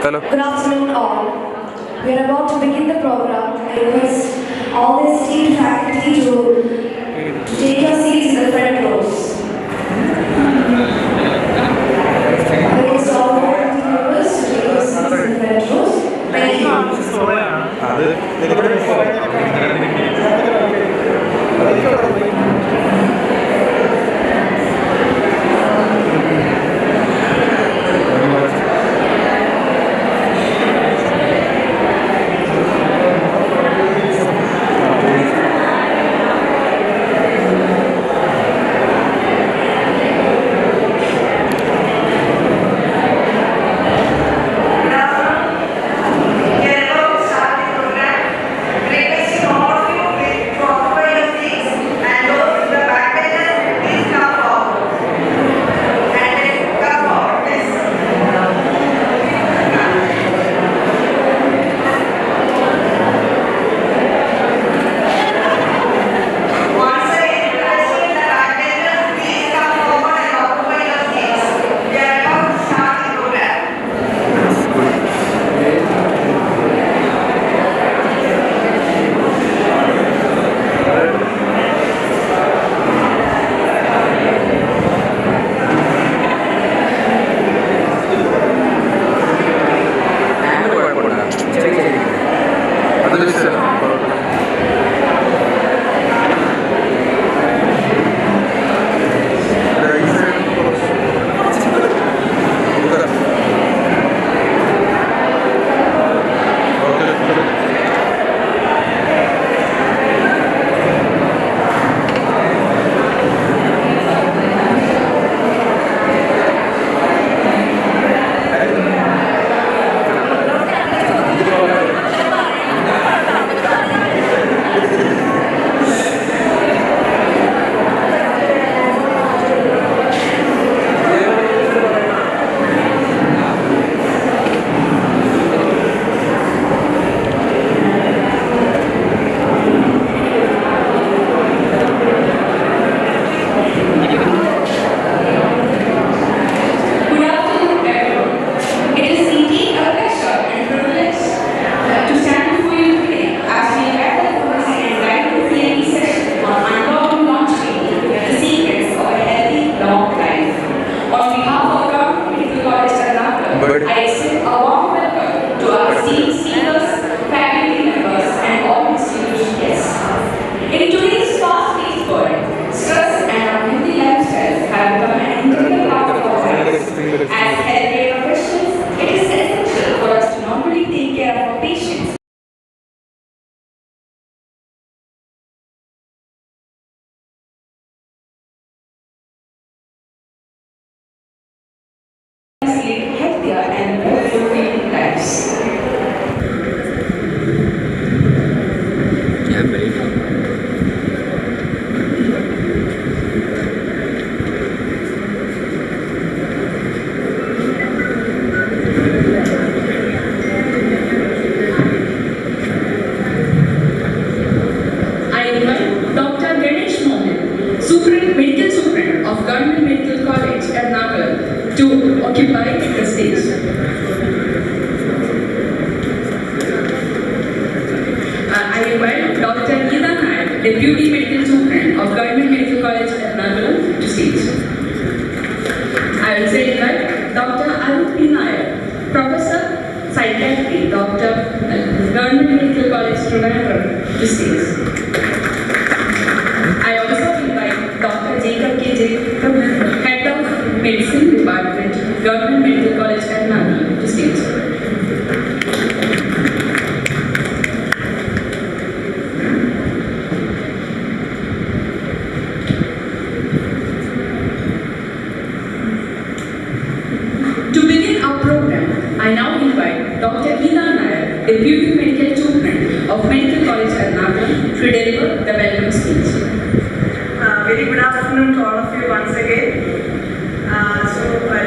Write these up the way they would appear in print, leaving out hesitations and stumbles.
Hello. Good afternoon all. We are about to begin the program. I request all the esteemed faculty to take your seats in the front rows. I request all the faculty members to take your seats in the front rows. Thank you. Healthier and more fulfilling lives. Medical Superintendent of Government Medical College Ernakulam to occupy the stage. I invite Dr. Deputy Medical Superintendent of Government Medical College Ernakulam to stage. I will say invite Dr. Arun P. Nair, Professor Psychiatry, Dr. Government Medical College, Trivandrum, to stage. I also invite Dr. Jacob K. Jacob, Head of Medicine Department, Government Medical College, Ernakulam, to stage. I now invite Dr. Geeta Nair, Deputy Medical Superintendent of Medical College Ernakulam, to deliver the welcome speech. Very good afternoon to all of you once again.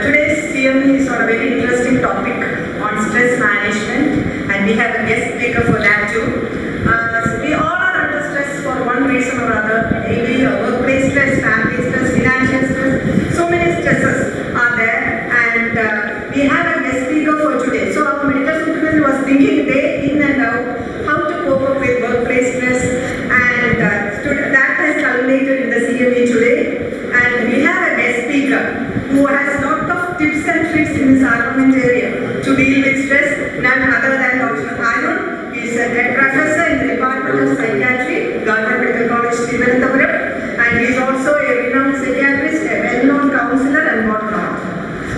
Today's CME is on a very interesting topic on stress management, and we have a guest speaker for that too. We all are under stress for one reason or other, maybe workplace stress, family stress, financial stress, so many stresses are there, and we have a guest speaker for today. So our medical superintendent was thinking day in and out how to cope up with workplace stress, and that has culminated in the CME today. And we have a guest speaker who has lot of tips and tricks in this armamentarium to deal with stress, none other than Dr. Arun. He is a head professor in the Department of Psychiatry, Government Medical College, Trivandrum, and he is also a renowned psychiatrist, a well-known counselor, and whatnot.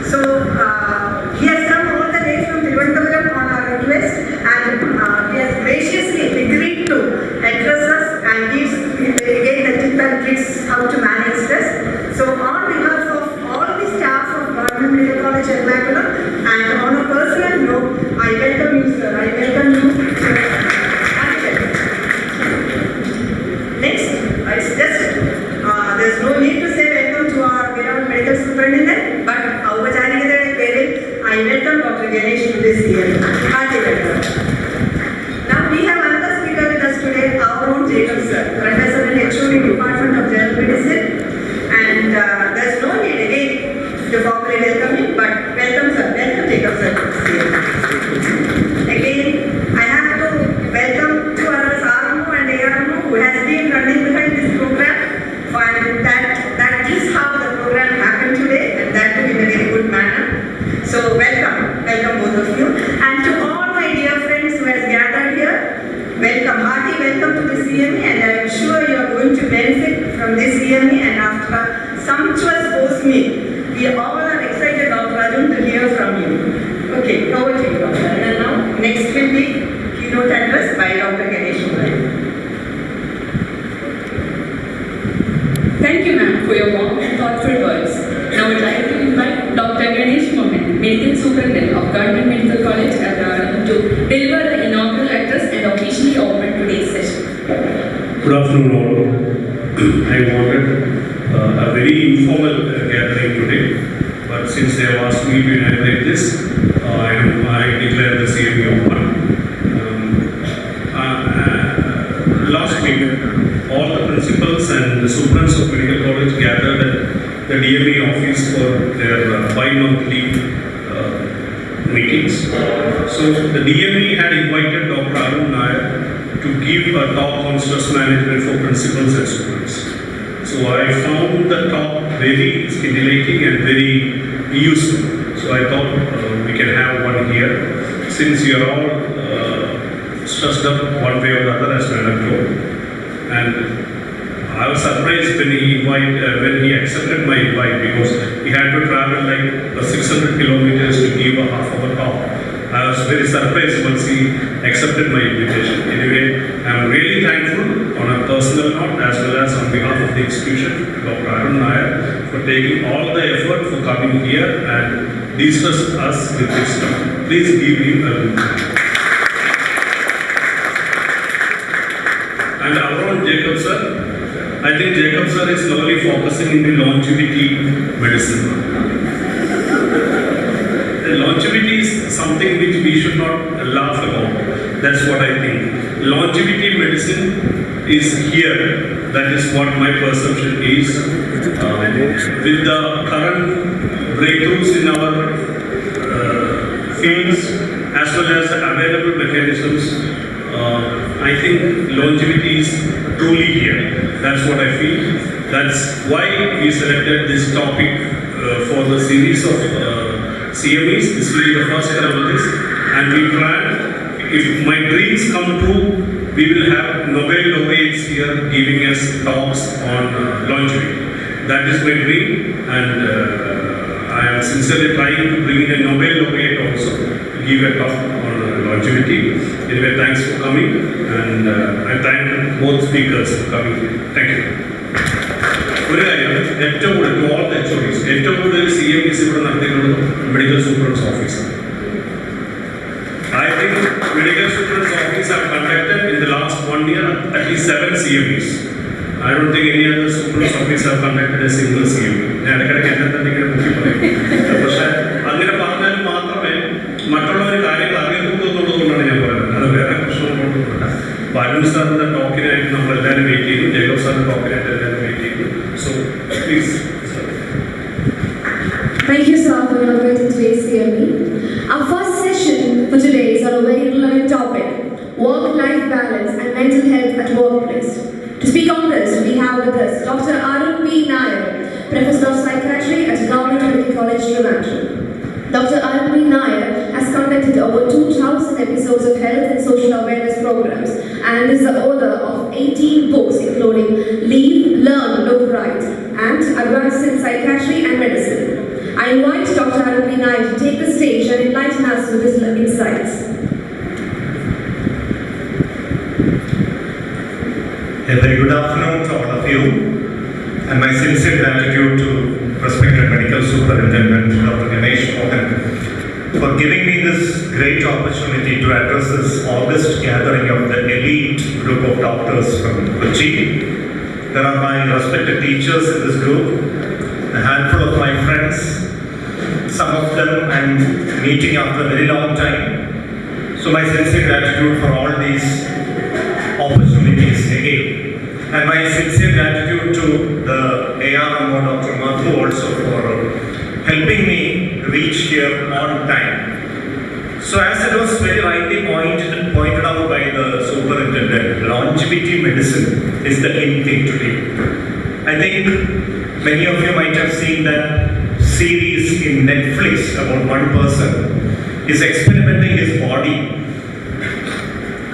So he has come all the way from Trivandrum on our request, and he has graciously agreed to address us and gives again the tips and tricks how to manage stress. So on behalf of all the staff of Government Medical College Ernakulam, and on a personal note, I welcome you, sir. I welcome you. Next, it's just there's no need to say welcome to our renowned medical superintendent, but I welcome Dr. Ganesh to this year. Hearty welcome. Now we have another speaker with us today, our own Jacob sir, Professor and HOD Department of General Medicine. And there's no need again to formally welcome him, but welcome sir, welcome Jacob sir to this year. Again, I have to welcome two others, RMO and ARMO, who has been running behind this program. And that is how the program happened today, and that too in a very good manner. So welcome both of you, and to all my dear friends who has gathered here, welcome, hearty welcome to the CME, and I am sure you are going to benefit from this CME. And after a sumptuous post meet, we all are excited, Dr. Arun, to hear from you. Okay, over to you, Dr. Arun. And now next will be keynote address by Dr. Ganesh. Thank you, ma'am, for your warm and thoughtful words. Now I would like to invite Dr. Ganesh Medical Superintendent of Government Medical College, Ernakulam, to deliver the inaugural address and officially open today's session. Good afternoon, all. I wanted a very informal gathering today, but since they have asked me to inaugurate this, I declare the CME open. Last week, all the principals and the superintendents of medical college gathered at the DME office for their bi-monthly meetings. So the DME had invited Dr. Arun Nair to give a talk on stress management for principals and students. So I found the talk very stimulating and very useful. So I thought we can have one here, since you are all stressed up one way or the other, as Madam told. And I was surprised when he accepted my invite, because he had to travel like 600 kilometers to give a half-hour talk. I was very surprised once he accepted my invitation. Anyway, I am really thankful on a personal note as well as on behalf of the institution, Dr. Arun Nair, for taking all the effort for coming here and de-stress us with this talk. Please give him a good hand. And our own Jacob sir, I think Jacob sir is slowly focusing in the longevity medicine. The longevity is something which we should not laugh about. That's what I think. Longevity medicine is here. That is what my perception is. With the current breakthroughs in our fields as well as the available mechanisms, I think longevity is truly here. That's what I feel. That's why we selected this topic for the series of CMEs. This will be the first time of this, and we plan if my dreams come true, we will have Nobel laureates here giving us talks on longevity. That is my dream, and I am sincerely trying to bring in a Nobel laureate also to give a talk on longevity. Anyway, thanks for coming, and I thank both speakers for coming. Thank you. ഒരു കാര്യം ഏറ്റവും കൂടുതൽ all HODs ഏറ്റവും കൂടുതൽ CMEs ഇവിടെ നടത്തിയിട്ടുള്ളത് medical സൂപ്രണ്ട്സ് ഓഫീസാണ്. I think medical superintendent's office have conducted in the last 1 year at least 7 CMEs. I don't think any other superintendent's office have conducted a single CME. ഞാൻ ഇടയ്ക്കിടയ്ക്ക് എന്നെ തന്നെ ഇങ്ങനെ നോക്കി പറയും. പക്ഷേ അങ്ങനെ പറഞ്ഞാൽ മാത്രമേ മറ്റുള്ളവർ കാര്യങ്ങൾ അറിയത്തുള്ളതുകൊണ്ടാണ് ഞാൻ പറയുന്നത്. അത് വേറെ പ്രശ്നങ്ങളൊന്നുമില്ല. ബാലു സാറിന്റെ ടോക്കിനായിട്ട് നമ്മൾ എല്ലാവരും വെയിറ്റ് ചെയ്തു. ജേക്കബ് സാറിന്റെ ടോക്കിനായിട്ട് എല്ലാവരും വെയിറ്റ് ചെയ്തു. So please. Thank you, sir, for inaugurating today's CME. Our first session for today is on a very relevant topic: work-life balance and mental health at workplace. To speak on this, we have with us Dr. Arun B. Nair, Professor of Psychiatry at Government Medical College, Ernakulam. Dr. Arun B. Nair has conducted over 2,000 episodes of health and social awareness programs and is the author of 18 books including Leave, Learn, Look Right and Advances in Psychiatry and Medicine. I invite Dr. Arun B. Nair to take the stage and enlighten us with his insights. A very good afternoon to all of you, and my sincere gratitude to respected Medical Superintendent Dr. Ganesh Mohan for giving me this great opportunity to address this august gathering of the elite group of doctors from Kochi. There are my respected teachers in this group, a handful of my friends, some of them I'm meeting after a very long time. So my sincere gratitude for all these opportunities again. And my sincere gratitude to the ARMO Dr. Madhu also for helping me reach here on time. So as it was very rightly pointed out by the superintendent, longevity medicine is the in thing today. I think many of you might have seen that series in Netflix about one person is experimenting his body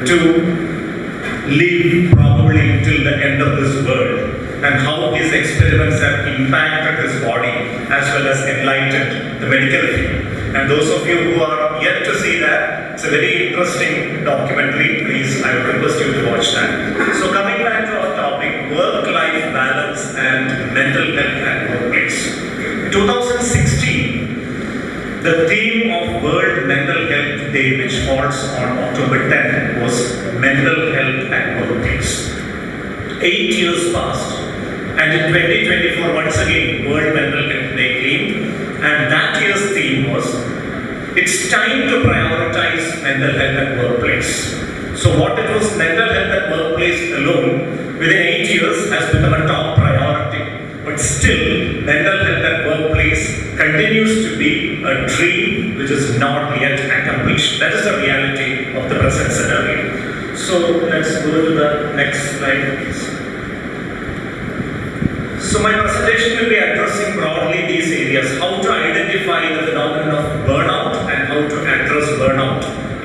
to live probably till the end of this world, and how his experiments have impacted his body as well as enlightened the medical field. And those of you who are yet to see that, it's a very interesting documentary. Please, I would request you to watch that. So coming back to our topic, work-life balance and mental health at workplace. 2016, the theme of World Mental Health Day, which falls on October 10th, was mental health at workplace. 8 years passed, and in 2024, once again, World Mental Health Day came, and that year's theme was, it's time to prioritize mental health at workplace. So what it was, mental health at workplace alone, within 8 years has become a top priority. But still, mental health at workplace continues to be a dream which is not yet accomplished. That is the reality of the present scenario. So let's go to the next slide, please. So my presentation will be addressing broadly these areas: how to identify the phenomenon of burnout and how to address burnout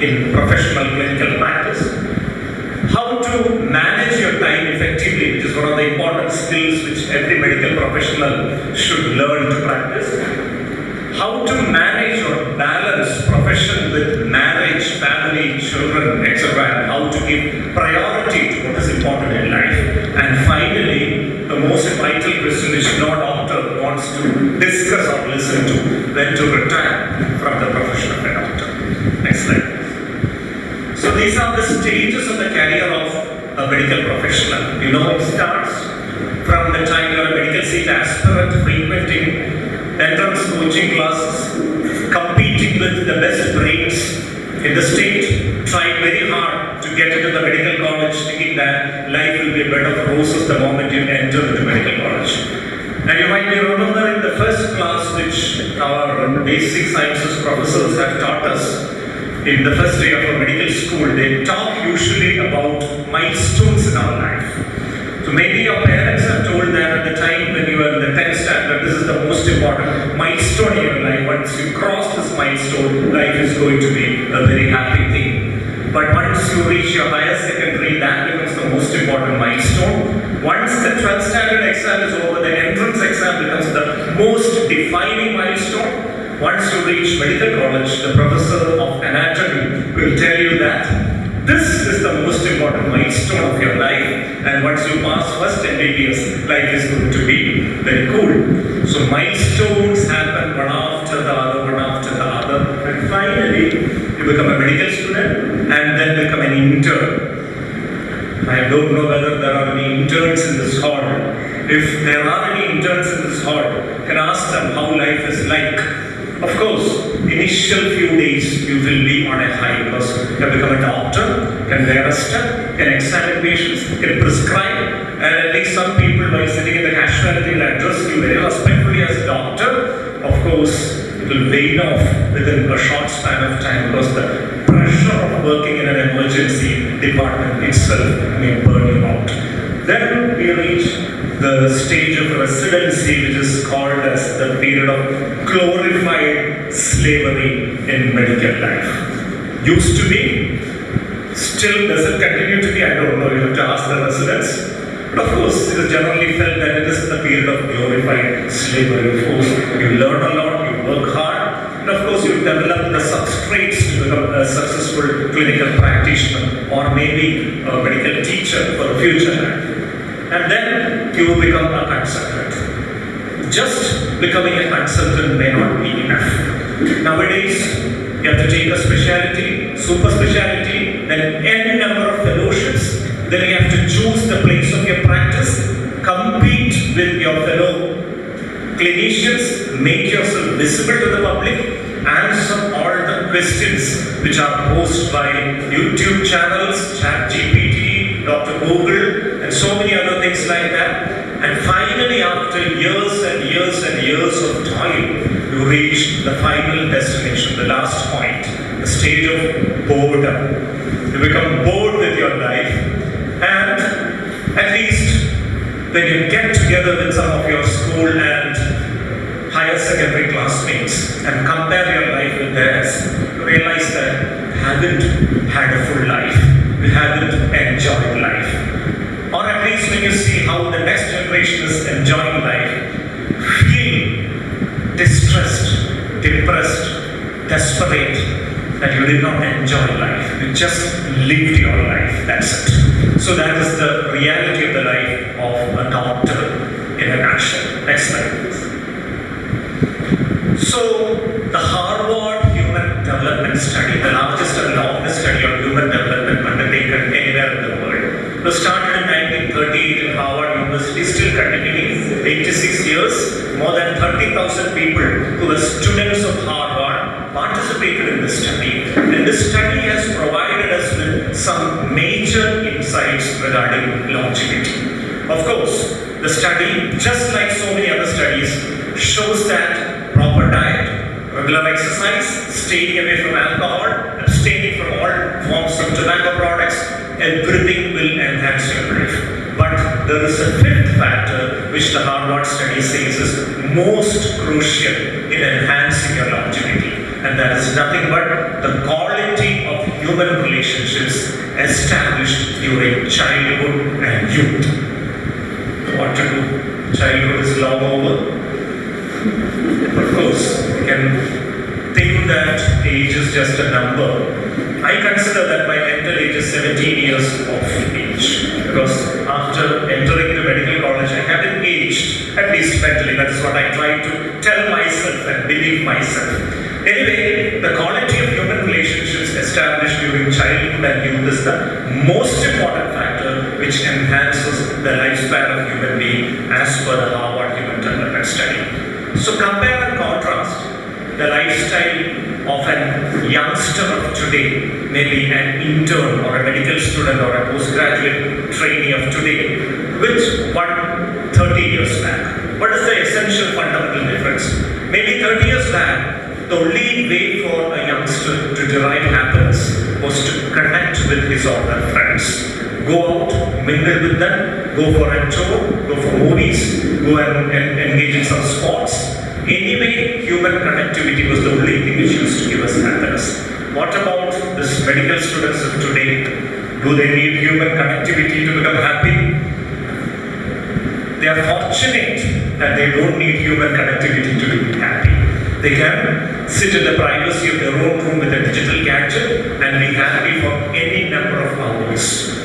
in professional clinical practice, how to manage your time effectively, which is one of the important skills which every medical professional should learn to practice, how to manage or balance profession with marriage, family, children, etc., and how to give priority to what is important in life, and finally, the most vital question which no doctor wants to discuss or listen to: when to retire from the profession of a doctor. Next slide. So these are the stages of the career of a medical professional. You know, it starts from the time you are a medical seat aspirant, frequenting entrance coaching classes, competing with the best brains in the state, trying very hard to get into the medical college, thinking that life will be a bed of roses the moment you enter into medical college. And you might be remembering the first class which our basic sciences professors have taught us. In the first day of a medical school, they talk usually about milestones in our life. So maybe your parents have told that at the time when you were in the 10th standard, this is the most important milestone in your life. Once you cross this milestone, life is going to be a very happy thing. But once you reach your higher secondary, that becomes the most important milestone. Once the 12th standard exam is over, the entrance exam becomes the most defining milestone. Once you reach medical college, the professor of anatomy will tell you that this is the most important milestone of your life, and once you pass first MBBS, life is going to be very cool. So milestones happen one after the other, and finally you become a medical student and then become an intern. I don't know whether there are any interns in this hall. If there are any interns in this hall, can ask them how life is like. Of course, initial few days you will be on a high because you can become a doctor, can wear a step, can examine patients, can prescribe, and at least some people while sitting in the casualty will address you very respectfully as a doctor. Of course, it will wane off within a short span of time because the pressure of working in an emergency department itself may burn you out. Then we reach the stage of residency, which is called as the period of glorified slavery in medical life. Used to be, still does it continue to be, I don't know, you have to ask the residents. But of course, it is generally felt that it is the period of glorified slavery. Of course, you learn a lot, you work hard, and of course you develop the substrates to become a successful clinical practitioner or maybe a medical teacher for the future. And then you become a consultant. Just becoming a consultant may not be enough. Nowadays, you have to take a specialty, super specialty, then n number of fellowships. Then you have to choose the place of your practice, compete with your fellow clinicians, make yourself visible to the public, answer all the questions which are posed by YouTube channels, ChatGPT, Dr. Google, and so many other things like that. And finally, after years and years and years of toil, you reach the final destination, the last point, the stage of boredom. You become bored with your life. And at least when you get together with some of your school and higher secondary classmates and compare your life with theirs, you realize that you haven't had a full life, you haven't enjoyed life. Or at least when you see how the next generation is enjoying life, feel distressed, depressed, desperate, that you did not enjoy life. You just lived your life, that's it. So that is the reality of the life of a doctor in a nutshell. Next slide, please. So the Harvard Human Development Study, the largest and longest study on human development undertaken anywhere in the world, was started in 1938 in Harvard University, still continuing, 86 years, more than 30,000 people who were students of Harvard participated in this study. And this study has provided us with some major insights regarding longevity. Of course, the study, just like so many other studies, shows that proper diet, regular exercise, staying away from alcohol, abstaining from all forms of tobacco products, everything will enhance your life. But there is a fifth factor which the Harvard study says is most crucial in enhancing your longevity. And that is nothing but the quality of human relationships established during childhood and youth. What to do? Childhood is long over. Of course, you can think that age is just a number. I consider that my mental age is 17 years of age. Because after entering the medical college, I haven't aged, at least mentally. That is what I try to tell myself and believe myself. Anyway, the quality of human relationships established during childhood and youth is the most important factor which enhances the lifespan of human being as per the Harvard Human Development Study. So compare and contrast the lifestyle of a youngster of today, maybe an intern or a medical student or a postgraduate trainee of today, with one 30 years back. What is the essential fundamental difference? Maybe 30 years back, the only way for a youngster to derive happiness was to connect with his or her friends. Go out, mingle with them, go for a tour, go for movies, go and engage in some sports. Anyway, human connectivity was the only thing which used to give us happiness. What about these medical students of today? Do they need human connectivity to become happy? They are fortunate that they don't need human connectivity to be happy. They can sit in the privacy of their own room with a digital gadget and be happy for any number of hours.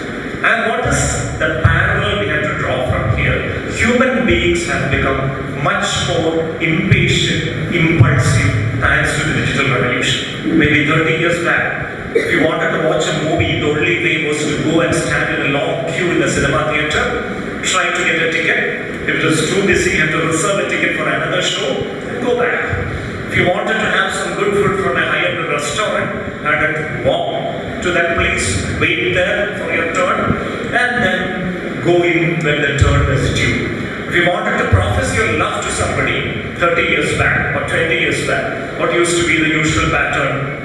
And what is the parallel we have to draw from here? Human beings have become much more impatient, impulsive, thanks to the digital revolution. Maybe 30 years back, if you wanted to watch a movie, the only way was to go and stand in a long queue in the cinema theatre, try to get a ticket. If it was too busy, you have to reserve a ticket for another show and go back. If you wanted to have some good food from a high-end restaurant, you had to walk to that place, wait there for your turn, and then go in when the turn is due. If you wanted to profess your love to somebody 30 years back or 20 years back, what used to be the usual pattern?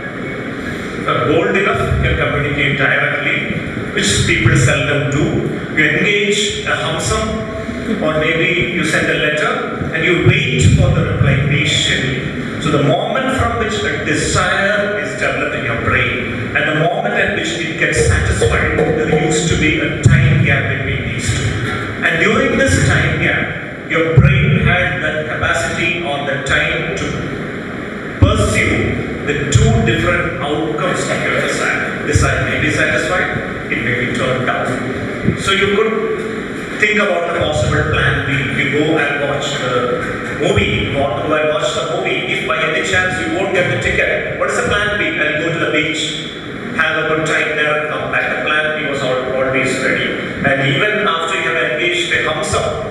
Bold enough, you can communicate directly, which people seldom do. You engage a hum-sum, or maybe you send a letter and you wait for the reply patiently. So the moment from which a desire is developed in your brain and the moment at which it gets satisfied, there used to be a time gap between these two. And during this time gap, your brain had that capacity or the time to pursue the two different outcomes of your desire. Desire may be satisfied, it may be turned down. So you could think about the possible plan B. You go and watch the movie, you want to go and watch the movie. If by any chance you won't get the ticket, what is the plan B? I'll go to the beach, have a good time there and come back. The plan B was always ready. And even after you have engaged a hum-sum,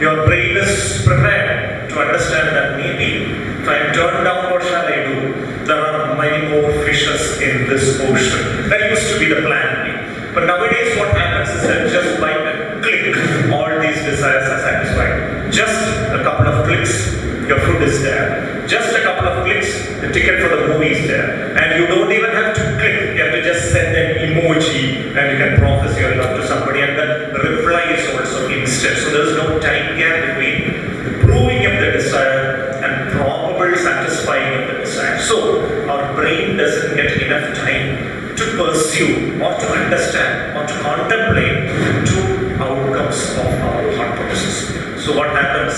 your brain is prepared to understand that maybe if I am turned down, what shall I do? There are many more fishes in this ocean. That used to be the plan B. But nowadays what happens is that just by a click, all these desires are satisfied. Just a couple of clicks, your food is there. Just a couple of clicks, the ticket for the movie is there. And you don't even have to click, you have to just send an emoji and you can profess your love to somebody and the reply is also instant. So there's no time gap between the proving of the desire and probable satisfying of the desire. So our brain doesn't get enough time to pursue or to understand or to contemplate two outcomes of our thought process. So what happens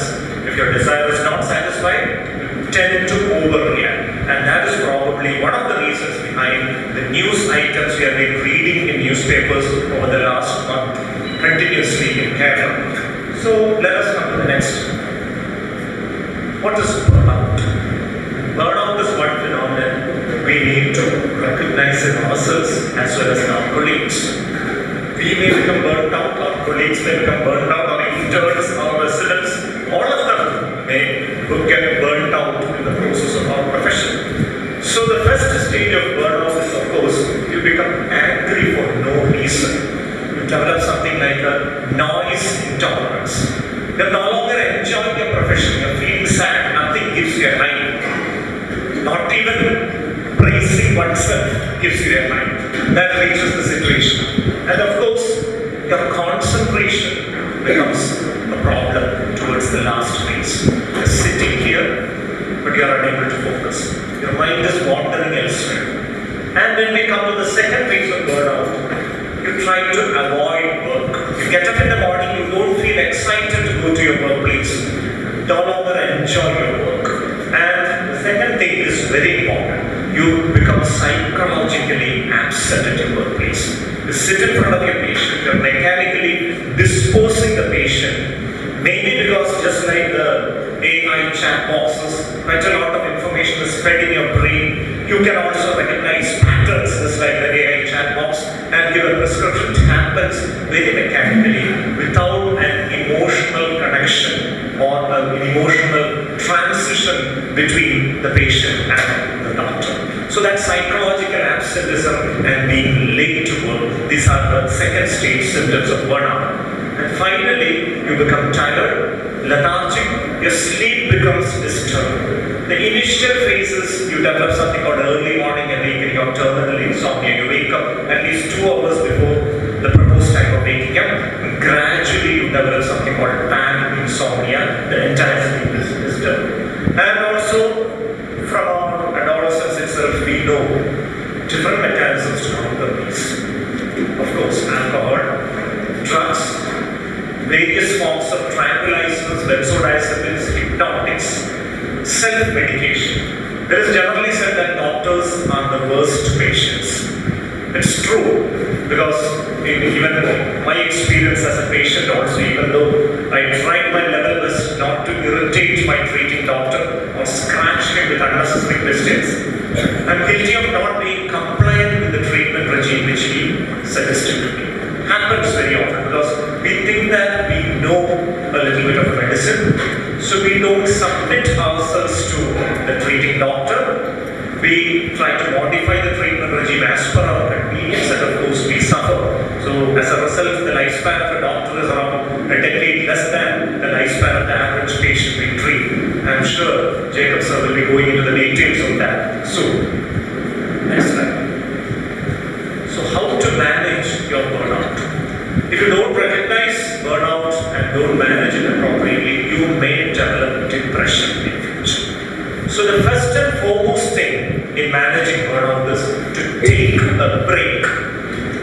if your desire is not satisfied? You tend to overreact, and that is probably one of the reasons behind the news items we have been reading in newspapers over the last month continuously in Kerala. So let us come to the next. What is burnout? Burnout is one phenomenon we need to recognize in ourselves as well as in our colleagues. We may become burnt out, our colleagues may become burnt out, our interns, our residents, all of them may get burnt out in the process of our profession. So the first stage of burnout is, of course, you become angry for no reason. You develop something like a noise intolerance. You're no longer enjoying your profession, you're feeling sad, nothing gives you a high. Not even praising oneself gives you a high. That reaches the situation. And of course, your concentration becomes a problem towards the last phase. You're sitting here, but you're unable to focus. Your mind is wandering elsewhere. And when we come to the second phase of burnout, you try to avoid work. You get up in the morning, you don't feel excited to go to your workplace. You no longer enjoy your work. And the second thing is very important. You become psychologically absent at your workplace. You sit in front of your patient, you're mechanically disposing the patient. Maybe because just like the AI chat boxes, quite a lot of information is fed in your brain. You can also recognize patterns just like the AI chat box and give a prescription. It happens very mechanically without an emotional connection or an emotional transition between the patient and the doctor. So that psychological absenteeism and being late to work, these are the second stage symptoms of burnout. And finally, you become tired, lethargic, your sleep becomes disturbed. The initial phases, you develop something called early morning awakening or terminal insomnia. You wake up at least 2 hours before the proposed time of waking up. And gradually, you develop something called pan insomnia. The entire sleep is disturbed. And also, from our adolescence itself, we know different mechanisms to counter these. Of course, alcohol, drugs, various forms of tranquilizers, benzodiazepines, hypnotics, self-medication. It is generally said that doctors are the worst patients. It's true, because even my experience as a patient also, even though I tried my level best not to irritate my treating doctor or scratch him with unnecessary questions, I'm guilty of not being compliant with the treatment regime which he suggested to me. Happens very often because we think that we know a little bit of medicine, so we don't submit ourselves to the treating doctor. We try to modify the treatment regime as per our convenience, and of course we suffer. So as a result, the lifespan of a doctor is around a decade less than the lifespan of the average patient we treat. I'm sure Jacob sir will be going into the details of that soon. Next slide. So how to manage your burnout? If you don't recognize burnout and don't manage it appropriately, you may develop depression in future. So the first and foremost thing in managing burnout is to take a break.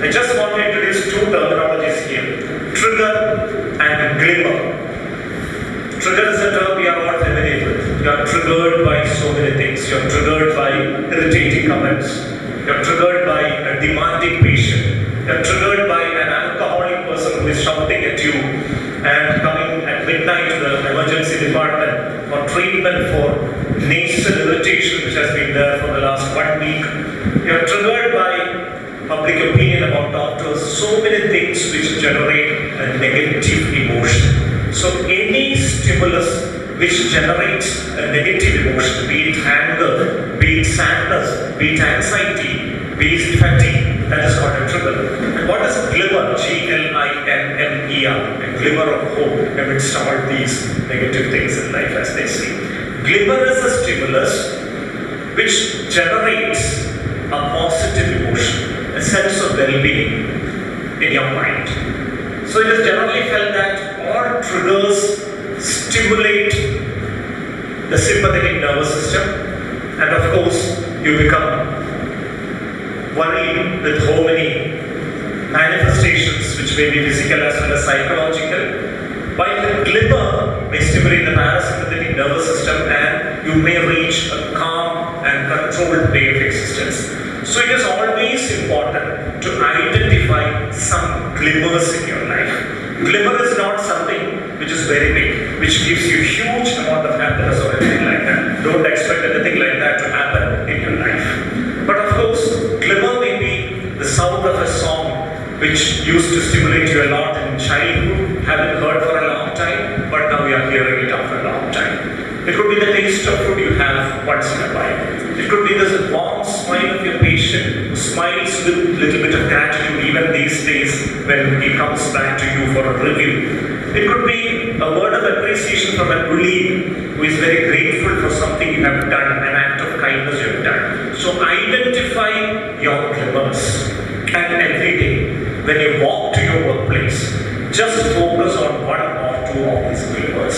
I just want to introduce two terminologies here: trigger and glimmer. Trigger is a term we are all familiar with. You are triggered by so many things. You are triggered by irritating comments. You are triggered by a demanding patient. You are triggered by an alcoholic person who is shouting at you and coming at midnight to the emergency department for treatment for nasal irritation which has been there for the last 1 week. You are triggered by public opinion about doctors, so many things which generate a negative emotion. So any stimulus which generates a negative emotion, be it anger, be it sadness, be it anxiety, be it fatigue, that is called a trigger. And what is glimmer? Glimmer, a glimmer of hope amidst all these negative things in life as they say. Glimmer is a stimulus which generates a positive emotion, a sense of well-being in your mind. So it is generally felt that all triggers stimulate the sympathetic nervous system, and of course you become worried with how many manifestations which may be physical as well as psychological. While the glimmer may stimulate the parasympathetic nervous system and you may reach a calm and controlled way of existence. So it is always important to identify some glimmers in your life. Glimmer is not something which is very big, which gives you huge amount of happiness or anything like that. Don't expect anything like that to happen in your life. But of course, glimmer may be the sound of a song which used to stimulate you a lot in childhood, haven't heard for a long time, but now you are hearing it after a long time. It could be the taste of food you have once in a while. It could be the warm smile of your patient who smiles with a little bit of gratitude even these days when he comes back to you for a review. It could be a word of appreciation from a colleague who is very grateful for something you have done, an act of kindness you have done. So identify your glimmers, and every day when you walk to your workplace, just focus on one or two of these glimmers.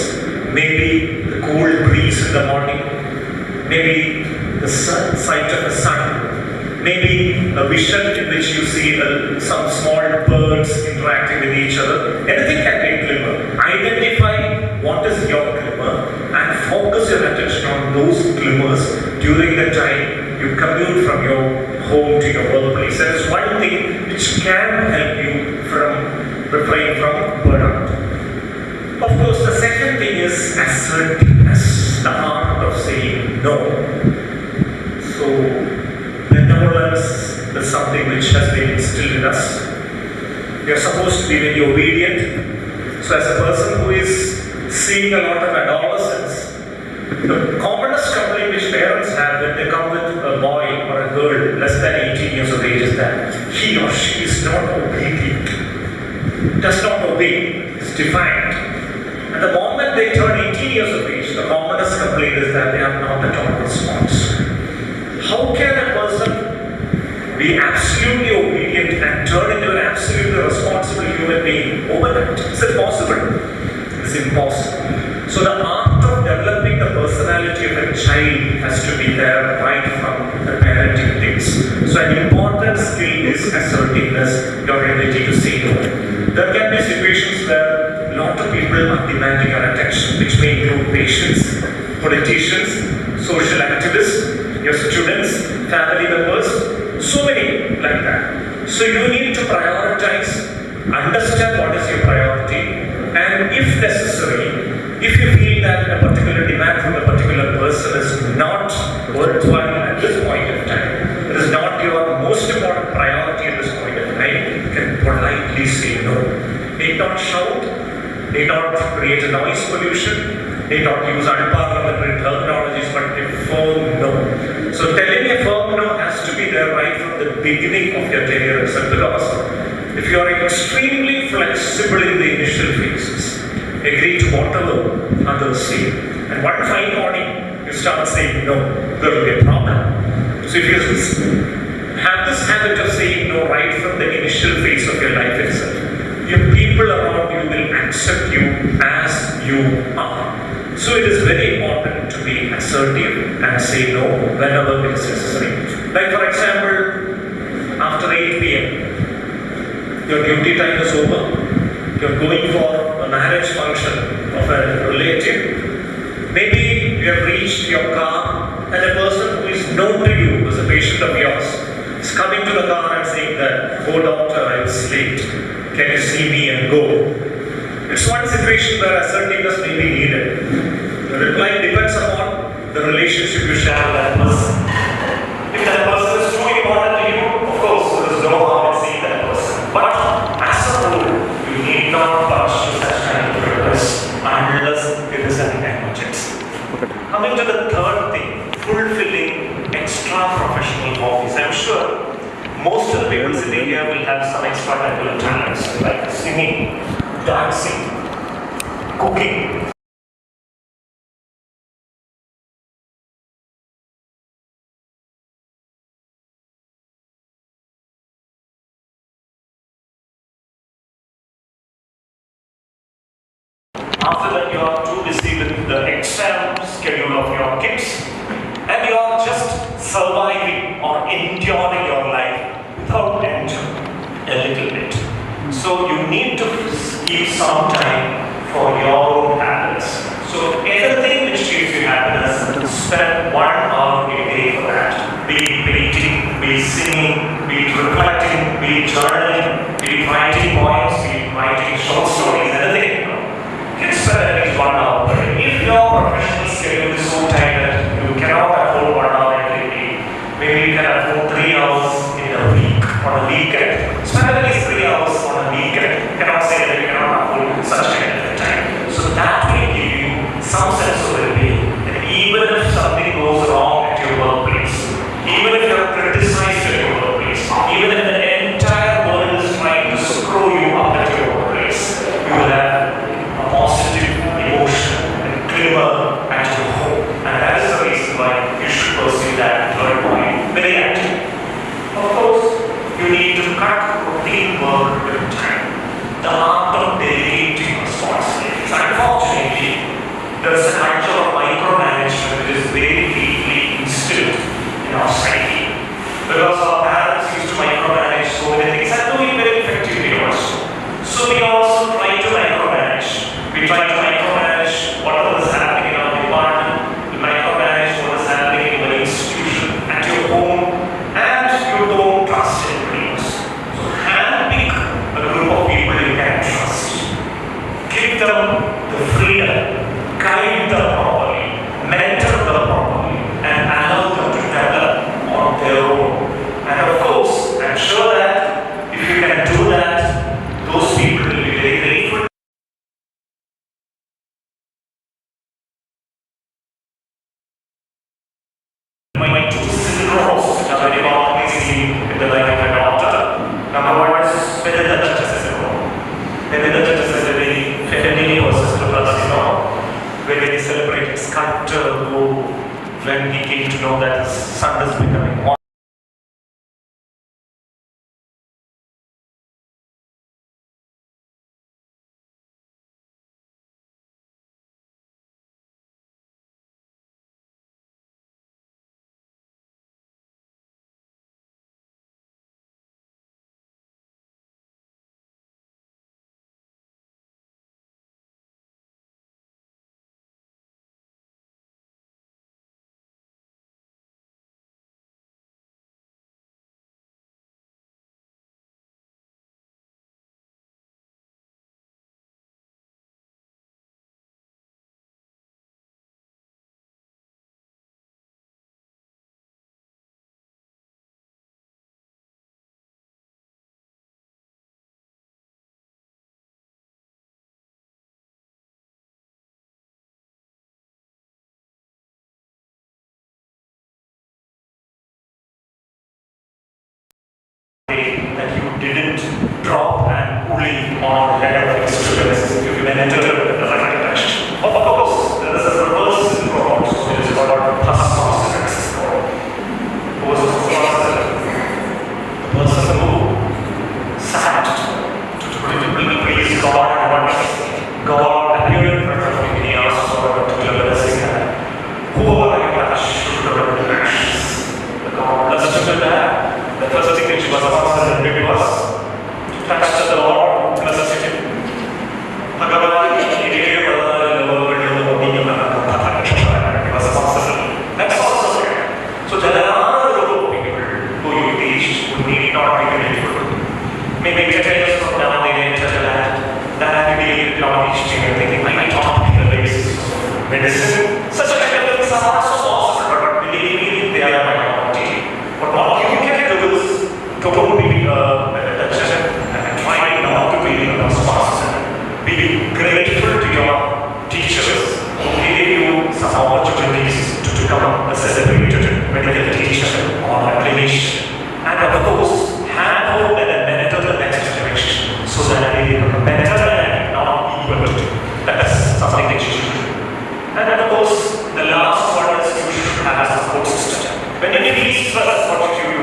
Maybe the cold breeze in the morning, maybe the sight of the sun, maybe a vision in which you see some small birds interacting with each other. Anything can be a glimmer. Identify what is your glimmer and focus your attention on those glimmers during the time you commute from your home to your workplace. That is one thing which can help you from refrain from burnout. Of course, the second thing is assertiveness, the art of saying no. So, benevolence is something which has been instilled in us. We are supposed to be very obedient. So, as a person who is seeing a lot of adolescents, the commonest complaint which parents have when they come with a boy or a girl less than 18 years of age is that he or she is not obedient, does not obey, is defiant. And the moment they turn 18 years of age, the commonest complaint is that they are not at all responsive. How can a person be absolutely obedient and turn into an absolutely responsible human being overnight? Is it possible? It's impossible. So the art of developing the personality of a child has to be there right from the parenting things. So an important skill is assertiveness, your ability to say no. There can be situations where a lot of people are demanding your attention, which may include patients, politicians, social activists, your students, family members, so many like that. So you need to prioritize, understand what is your priority, and if necessary, if you feel that a particular demand from a particular person is not worthwhile at this point of time, it is not your most important priority at this point of time, you can politely say no. Need not shout, need not create a noise pollution, need not use unparliamentary terminologies, but a firm no. So telling a firm no has to be there right from the beginning of your tenure itself, because if you are extremely flexible in the initial phases, agree to whatever others say, and one fine morning you start saying no, there will be a problem. So if you have this habit of saying no right from the initial phase of your life itself, your people around you will accept you as you are. So it is very important to be assertive and say no whenever it is necessary. Like for example, after 8 p.m., your duty time is over. You're going for a marriage function of a relative. Maybe you have reached your car and a person who is known to you, who is a patient of yours, is coming to the car and saying that, "Oh doctor, I was late. Can you see me and go?" It's one situation where assertiveness may be needed. The reply depends upon the relationship you share with that person. If that person is truly important to you, of course, there is no harm in seeing that person. But as a whole, you need not budge to such kind of request unless it is an emergency. Coming to the third thing, fulfilling extra professional hobbies. I'm sure most of the people sitting here will have some extracurricular talents like singing, dancing, cooking. After that, you are too busy with the exam schedule of your kids, and you are just surviving or enduring your life without enjoying a little bit. So you need to keep some time for your own habits. So anything which gives you happiness, spend 1 hour a day for that. Be it painting, be it singing, be it reflecting, be it journaling, be it writing poems, be it writing short stories, anything. You can spend at least 1 hour per day. If your professional schedule is so tight that you cannot afford 1 hour every day, maybe you can afford 3 hours in a week, on a weekend. Spend at least 3 hours on a weekend. You cannot say that you cannot afford such kind of time. So that will give you some sense of well-being. And even if something goes wrong at your workplace, even if you are criticized at your workplace, even if the entire world is trying to screw you up at your workplace, you will have a positive emotion and glimmer at your home. And that is the reason why you should pursue that third point very actively. Of course, you need to cut routine work with time. The art of delegating responsibilities. Unfortunately, there is a culture of micromanagement which is very deeply instilled in our society. Because our parents used to micromanage so many things and do it very effectively also. So we also try to micromanage. We try to micromanage whatever is happening in our department. We micromanage what is happening in your institution, at your home, and you don't trust anybody else. So handpick a group of people you can trust. Give them the freedom, guide them properly, mentor them properly, and allow them to develop on their own. And of course, I'm sure that if you can do that, those people will be very grateful. My two syndromes which are very commonly seen in the life of a doctor. Number one is Benedict syndrome. Benedict is a very feminine person to us, where they celebrated sculptor who, when he came to know that his son is becoming one. maybe 10 years from now they may tell that maybe not teaching and thinking, I taught people the basics of medicine. Such a kind of things are so awesome, but believe me, they are my minority. But what you can do is don't be a chef and try not to be a spouse. Be grateful to your teachers who gave you some opportunities to become a celebrated medical teacher or a clinician. And of course, handhold and mentor the next generation so that they become better and not equal to. That's something that you should do. And of course, the last one is you should have a support system. When you reach first, what you do?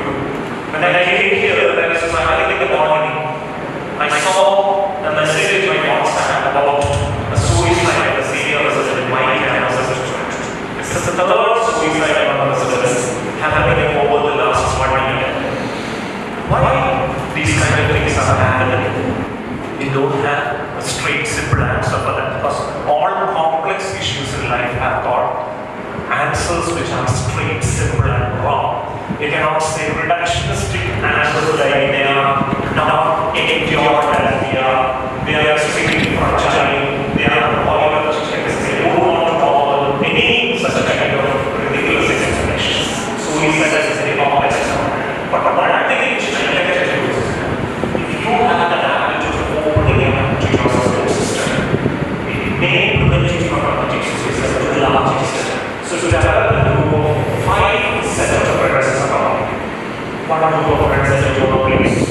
When I came here, there was smiling in the morning. I saw a message in my WhatsApp about a suicide of a senior resident in my campus. It's the third suicide among residents happening over the last 1 year. Why these kind of things are happening? We don't have a straight, simple answer for that because all complex issues in life have got answers which are straight, simple, and wrong. You cannot say reductionistic answers like they are not endured as they are extremely fragile, they are biological, they don't want to follow any such kind of ridiculous explanations. So we said that it's very complex. But one thing which I can tell you is, if you have an attitude of opening up to your support system, it may prevent you from committing suicide to a large extent. So to develop a group of 5 sets of friends around, one group of friends at your workplace,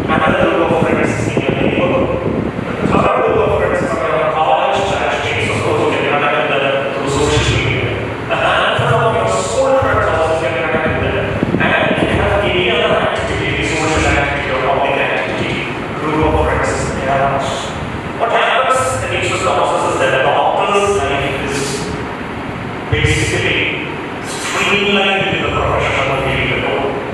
another group of friends in your neighborhood, another group of friends from your college, church, of course, you can connect with them through social media, and handful of your school friends also can connect with them. Any other activity, social activity or public activity, group of friends, what happens in each of the process is that the doctor's life is basically streamlined in the professional field.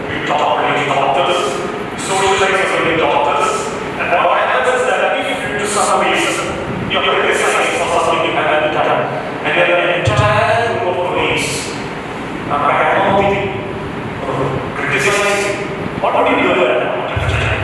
We talk with doctors, socialize with doctors, and what happens is that if you do some reason, you're criticized for something you haven't done, and then an entire group of police are criticizing. What do you do at that time?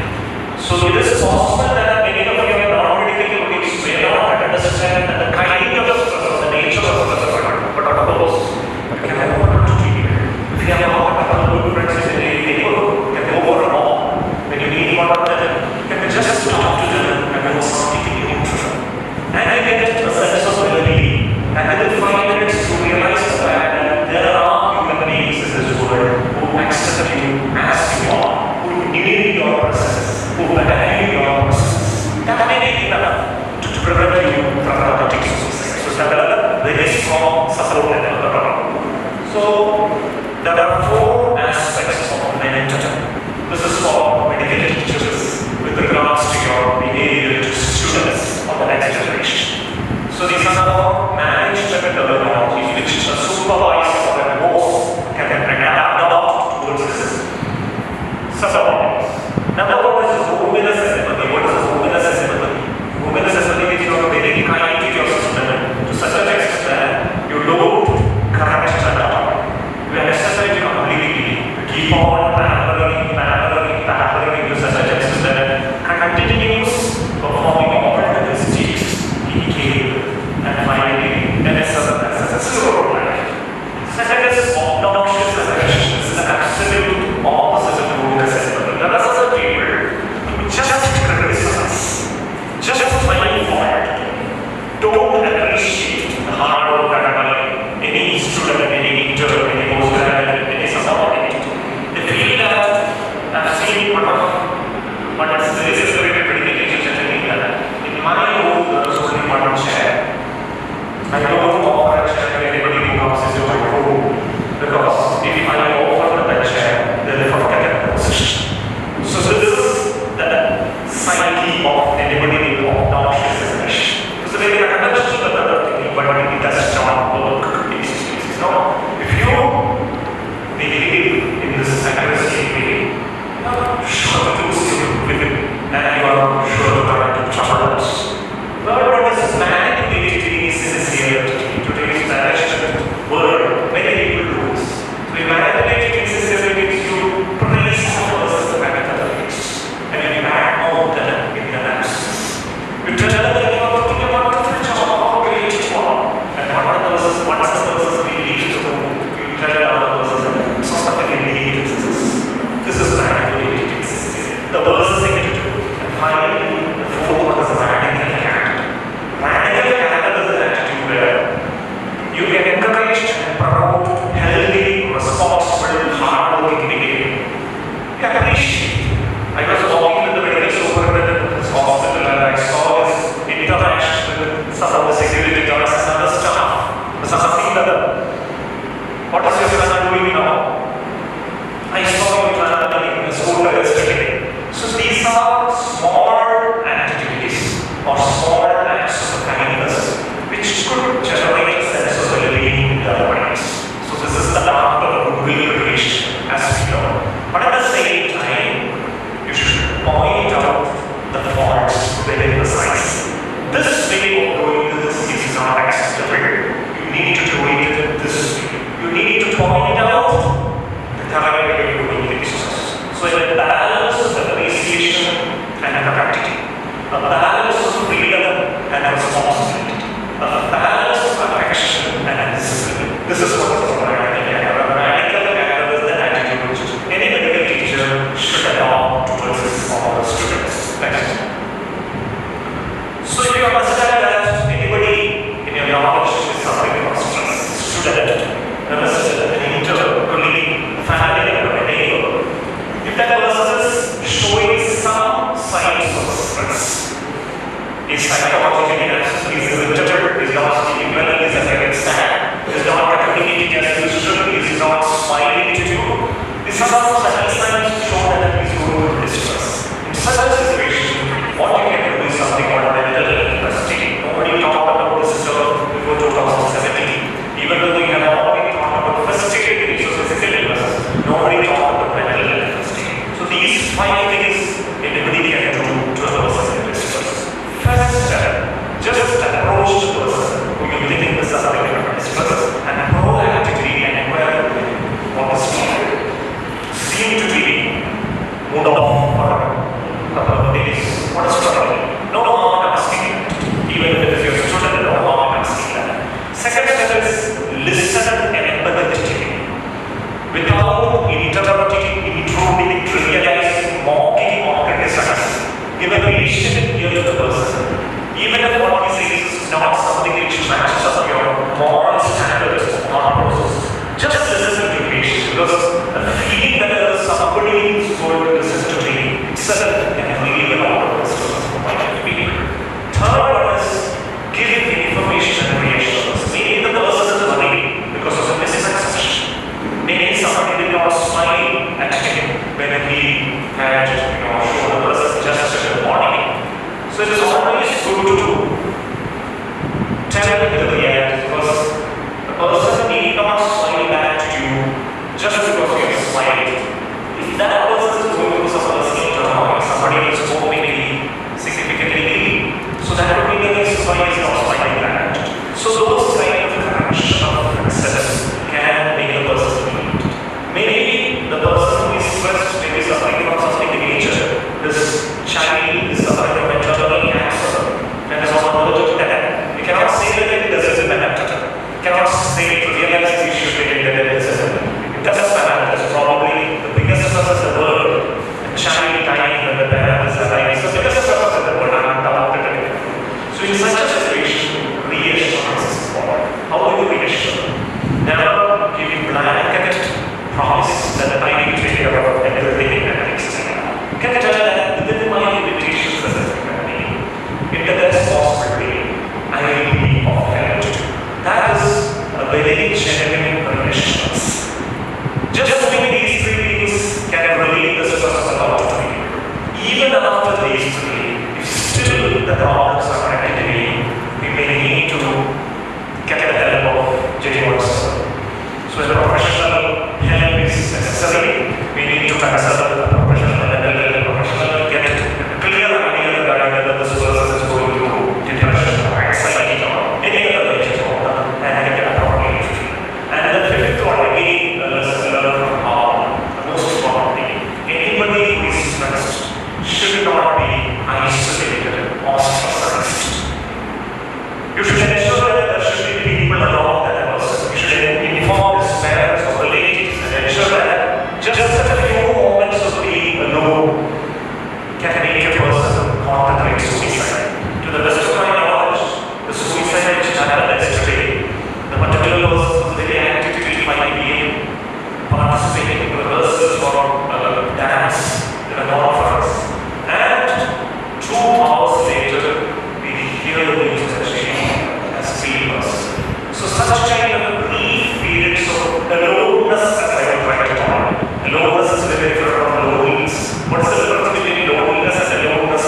So it is possible that many of you are non-medical colleagues may not understand the kind of the nature of the struggle. But of course, you can have one or two people. If you have a couple of good friends in a neighborhood, you can go over and all. When you need one of them, you can just talk to them and do something neutral. And you can get a sense of well-being. And within 5 minutes, you realize that there are human beings in this world who accept you as you are, who need your presence, who value your presence. That may be enough to prevent you from committing suicide. So that is very strong support level. So there are 4 aspects of mentoring. This is for medical teachers with regards to your behavior to students of the next generation. So these are the management methodologies which a supervisor and boss can adopt towards this subordinates. Number 1 is women's empathy. What is women's empathy? Women's empathy is your very kind to your student to such an extent that you don't correct them at all. You accept it completely. You keep on pampering to such an extent that continues performing all the mistakes he gave and finding and as a silver life. Second is obnoxious aggression. This is the absolute opposite of women's empathy. There are other people who just criticize, just find fault, don't appreciate the hard work done by any student, any intern, any postgraduate, any subordinate. They feel that I've seen but this is a very critical thing that in my room there is only one chair. I don't offer a chair to anybody who comes into my room because if I offer that chair, then they forget that position. So this is the psyche of anybody with obnoxious aggression. It's a very conventional another thing, but it does not work. It's not. If you believe in this aggressive way, you are sure to see with it, and you are sure to try to trouble us. Third one is manipulating sincerity. 5 things anybody can do to a person in distress. First step, just approach the person who you think is suffering from distress and proactively inquire what is wrong. Seem to be mood off for a couple of days. What is troubling? No harm asking. Even if you're a student, no harm asking that. Second step is listen empathetically. Without interrupting, intruding, trivializing, mocking, or criticizing. Give a patient ear to the person. Even if what he says is not something which matches up your moral standards or thought process, just listen to the patient, because the feeling that there is somebody who's going to listen to me itself can relieve a lot of this point of view. Third one is give information and reassurance. Maybe the person is worried because of a misconception. Maybe somebody did not smile at him when he had shown the person just in the morning. So it is always good to tell him to the end, because the person need not smile back to you just because you have smiled. If that person is going through some personal trauma, somebody is hoping maybe significantly, so that would be the reason why he is not smiling back. So those kind of fraction of success can make a person lead. Maybe the person who is stressed, maybe suffering from something major. This child is suffering from internal cancer and is on the verge of death. You cannot say that it doesn't matter. You cannot say to realize the issue that it doesn't matter. It doesn't matter. It's probably the biggest stress in the world. A child dying when the parent is alive. It's the biggest stress in the world. I'm doubted it. So in such a situation, reassurance is important. How do you reassure? Never give blanket promise that I will take care of everything that makes sense. You can tell that within my limitations as a human being, in the best possible way, I will be of help to you. That is a very genuine reassurance. Just doing these 3 things can relieve the stress a lot of you. Even after these 3, if still the problems are continuing, we may need to get the help of Gmce. So as a professional help is necessary, we need to consult a professional get a clear idea regarding whether this person is going through depression or anxiety or any other disorder and get a proper treatment. And the fifth one, again, let's learn from how the most important thing. Anybody who is stressed should not be isolated or stressed. You should ensure that there should be people along that person. You should inform his parents or relatives and ensure that just a few moments of being alone can make a person contemplate suicide. To the best of my knowledge, the suicide which happened yesterday, the particular person very actively might be participating in rehearsals for dance in a conference, and 2 hours later, we hear the news that she has fevers. So such kind of brief periods of aloneness, as I would write it on. Aloneness is very different from loneliness. What's the difference between loneliness and aloneness?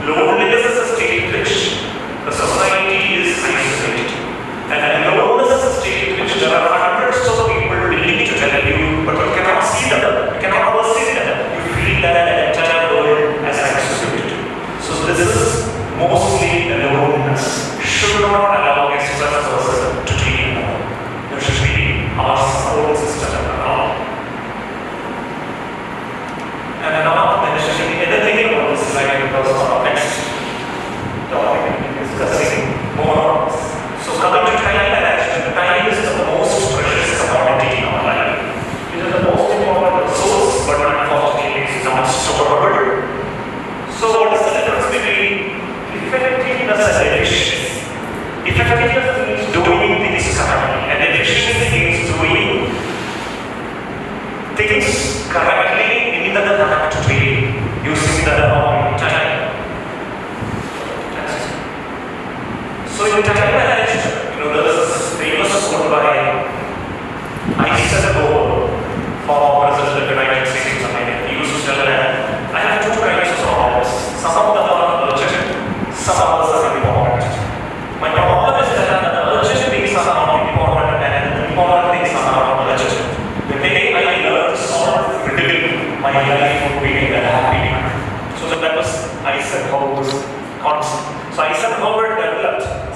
Loneliness is a state in which the society is isolated. And aloneness is a state in which there are hundreds of people willing to tell you, but you cannot see them, you cannot perceive them. You feel that the entire world has isolated. So this is mostly aloneness. Should not allow a stressed person to be alone. There should be our support system around. And I'm not mentioning anything about this slide because of our next topic discussing more. So coming to time management, time is the most precious commodity in our life. It is the most important resource, but unfortunately it is not stored. So what is the difference between effectiveness and efficiency? Effectiveness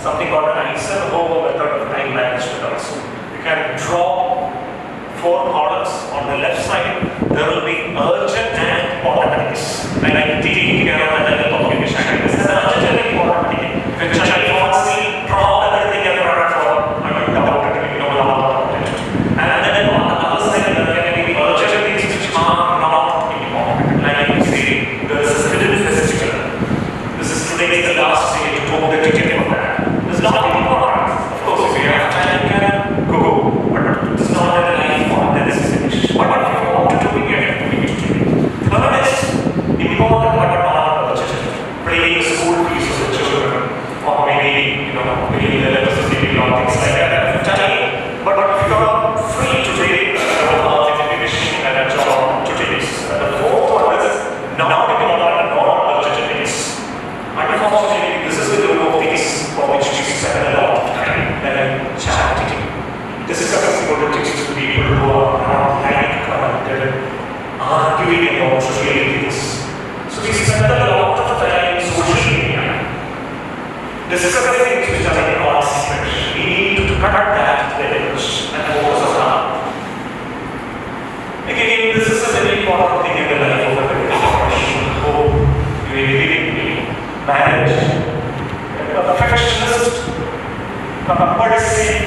something called an Eisenhower method of time management also. You can draw 4 columns. On the left side, there will be urgent and automatics. Like taking care of the communication. This is urgent and automatic. If a child wants to draw everything and run for, undoubtedly, and then on the other side, there can be urgent things which are not important. Like you say, there is a film festival. This is today the last day to book the ticket for that. This is not important. Of course, if you have time, you can go. But this is not a life form that is finished. What if you want to do it, you have to do it. Third is important but not urgent. Paying school fees for the children, or maybe, paying the electricity bill or things like that. But if you are free today, finishing a job today. The fourth one is now depending on non-urgent things. Unfortunately, this is the group of things for which we spend a lot of time and charity. This is something going to teach to people who are not arguing about trivial things. So we spend a lot of time in social media. Discussing things which are inconsequential. We need to cut that leverage and focus on that. Again, this is a very important thing in the life of a professional who really manage a perfectionist, a possessive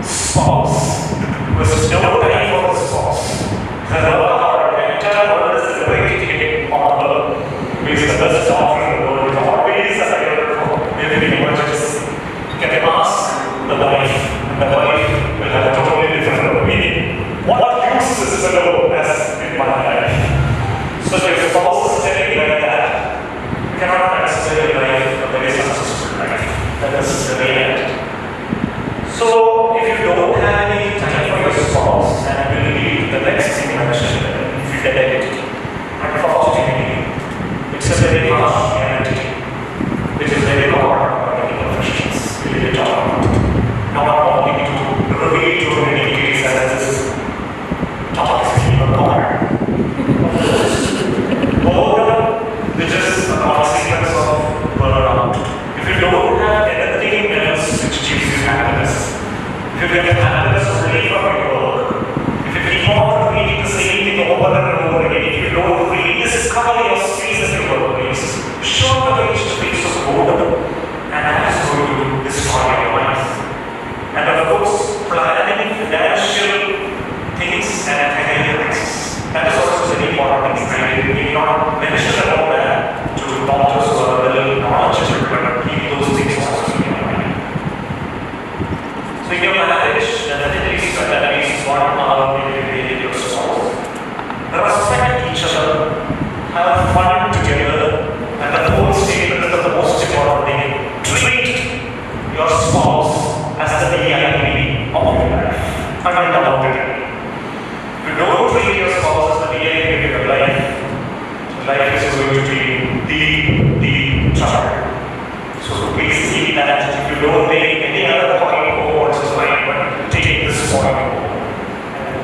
spouse who has no time for the spouse. The entire world is celebrating on her who is the best doctor in the world, always available for every emergency. You can ask the wife, and the wife will have a totally different opinion. What use is this alone as in my life? So if your spouse is telling you like that, you cannot necessarily live a very successful life. That is the reality. So if you don't have any time for your spouse, and you will leave the next thing mentioned, infidelity. Unfortunately, it's a very harsh reality, which is very hard for many professions. We will talk about not only to reveal to many cases as this toxic God. Boredom, which is a consequence of burnout. If you don't have anything else which gives you happiness, if you get happiness only from your work, if you keep on reading the same thing over and over again, if you don't really discover your skills in your workplace, sure the reach the face of boredom, and that is going to destroy your life. And of course, planning financial things and careers. That is also very important thing. We did not mention about that to doctors who are very knowledgeable, but keep those things also in your mind. So in your marriage, definitely spend at least 1 hour with your spouse. Respect each other, have fun together, and the whole statement is the most important thing. Treat your spouse as the VIP of your life. Undoubtedly. If you don't treat your spouse as the VIP of your life is going to be deep trouble. So please see that if you don't take any other point forward, it's fine, but take this point forward.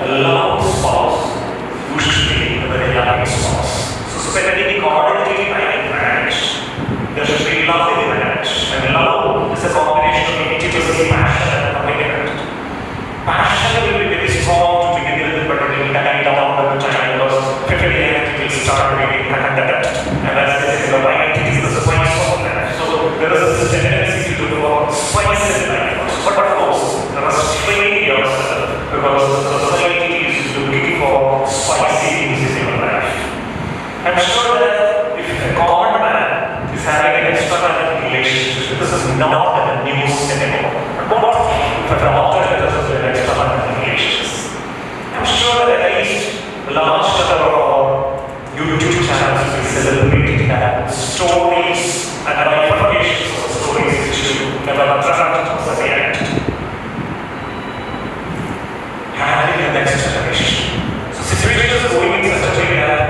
Allow the spouse, you should be a very loving spouse. So spending quality time in marriage, there should be love in marriage. And love is a combination of intimacy, passion, and commitment. Passion will be very strong to begin with, but it will die down over time because 50 years it will start being content. And as this is the right, it is the spice of that. So there is this tendency to do spice in life. But of course, restrain yourself because the society is looking for spicy things in your life. I'm sure that if a common man is having an extramarital relationship, this is not a news anymore. But what if a doctor does an extramarital relationship? I'm sure that at least a large number of our YouTube channels will celebrate that stories and bifurcations of stories which you never dreamt of as yet. Handling the next generation. So situations are going in such a way that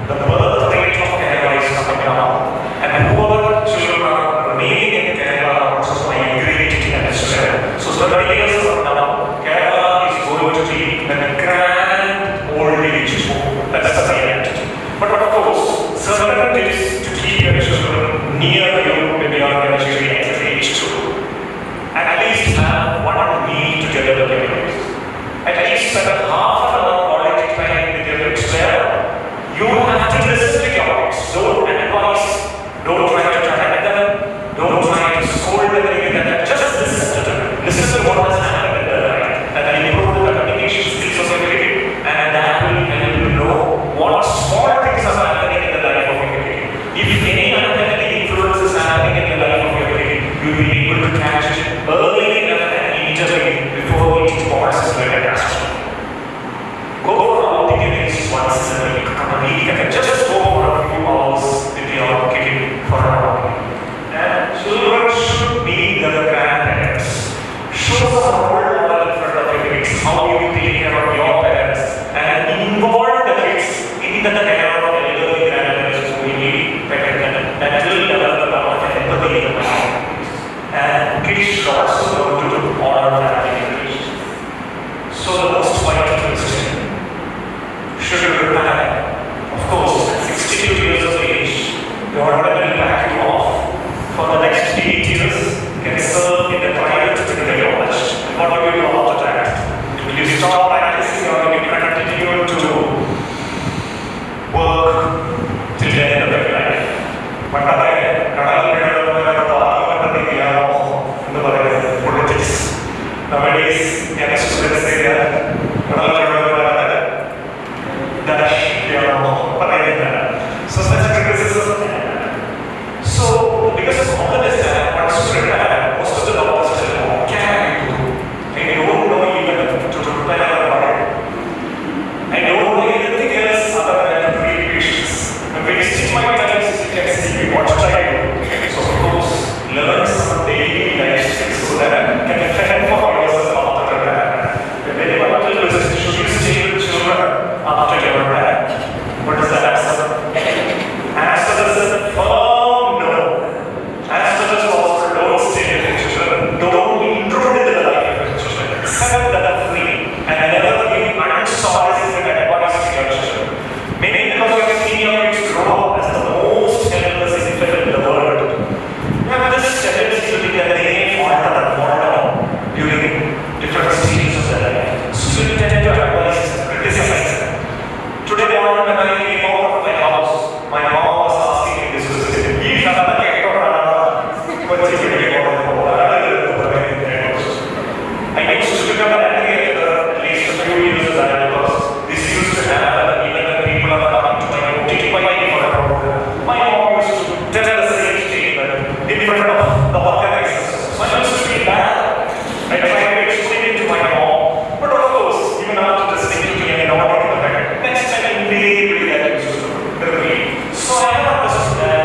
the birth rate of Kerala is coming down, and whoever children are remaining in Kerala are also migrating and Israel. So 30 years from now, Kerala is going to be a grand old age home. That's the reality. But of course, certain tips to keep your children biggest problem is that once you retire, most of the doctors tell you, what can I do? I don't know even to prepare a body. I don't know anything else other than to treat patients. I'm wasting my time sitting and see what should I do. So of course, learn some daily life skills so that I can fend for yourself after retirement. When anyone tells you, should you stay with children after your retirement? What is the answer? Answer is a firm no. Answer is also don't stay with your children. Don't intrude into the life of your children. Accept that are free and never give unsolicited advice to your children. Maybe because you have seen your kids grow up as the most helpless infant in the world. You have this tendency to think that they may fall down during different stages of their life. So you tend to advise and criticize them. Today morning when I came out of my house, my mom was asking me this question. You have a cake or what's it going to go on? I used to become an advocate at least a few years back because this used to happen even when people are coming to my OTT for a program. My mom used to tell the same statement in front of the organizers. So I used to feel bad. I tried to explain it to my mom, but of course, even after listening to me and not getting the back, next time immediately that used to agree. So I have understood that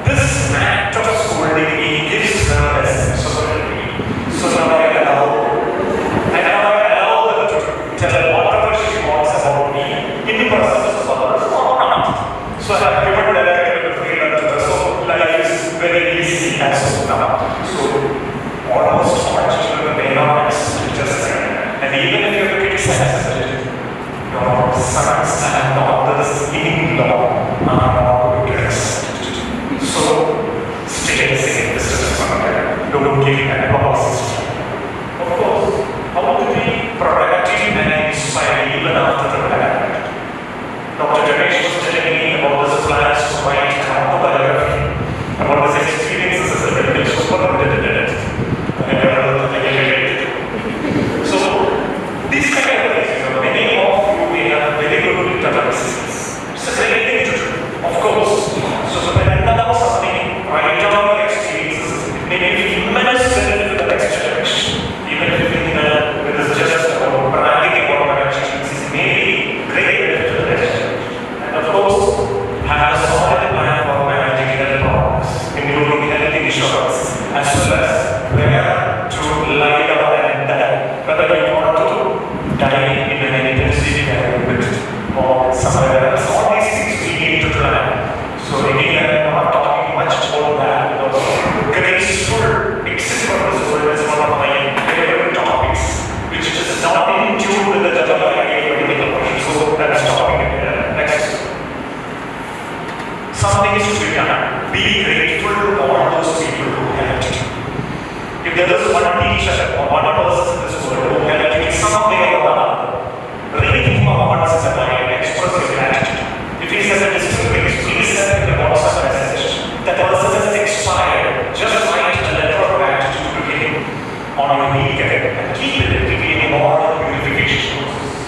this act of scolding me gives her a sense of relief. So now I allow her to tell her whatever she wants about me in the process of others or not. So I have given that kind of freedom to her. So life is very easy as of now. So almost all children may not accept just and even if your kids accept it, your sons and daughters in law are not going to accept it. So stay safe, Mr. Sundar. Don't give advice. Of course, how to be productive and inspired even after the retirement. Dr. Ganesh was telling me about his plans to write an autobiography about his experiences as a medical superintendent. So, these kind of things, many of you may have very good internal skills. It's a great thing to do, of course. So when I know something, write down your experiences, it may be immense benefit to the next generation. Even if it is just about bragging about my achievements, it may be great benefit to the next generation. And of course, have a solid plan for managing health problems, including health insurance, as well as where to lie down and die. Whether you want to die in an intensive care unit or somewhere else, all these things we need to plan. So again, I'm not talking much about that because graceful exit from this world is one of my favorite topics, which is not in tune with the general idea of medical profession. So that's topic next. Something is to be done. Be grateful to all those people who helped you. If there is one teacher or one person in this world who helped you in some way or another, really think about once in a while and express your gratitude. If he says a distinct things, please send him a WhatsApp message. That person is expired. Just write a letter of gratitude to him on your weekend and keep it to be a moral purification process.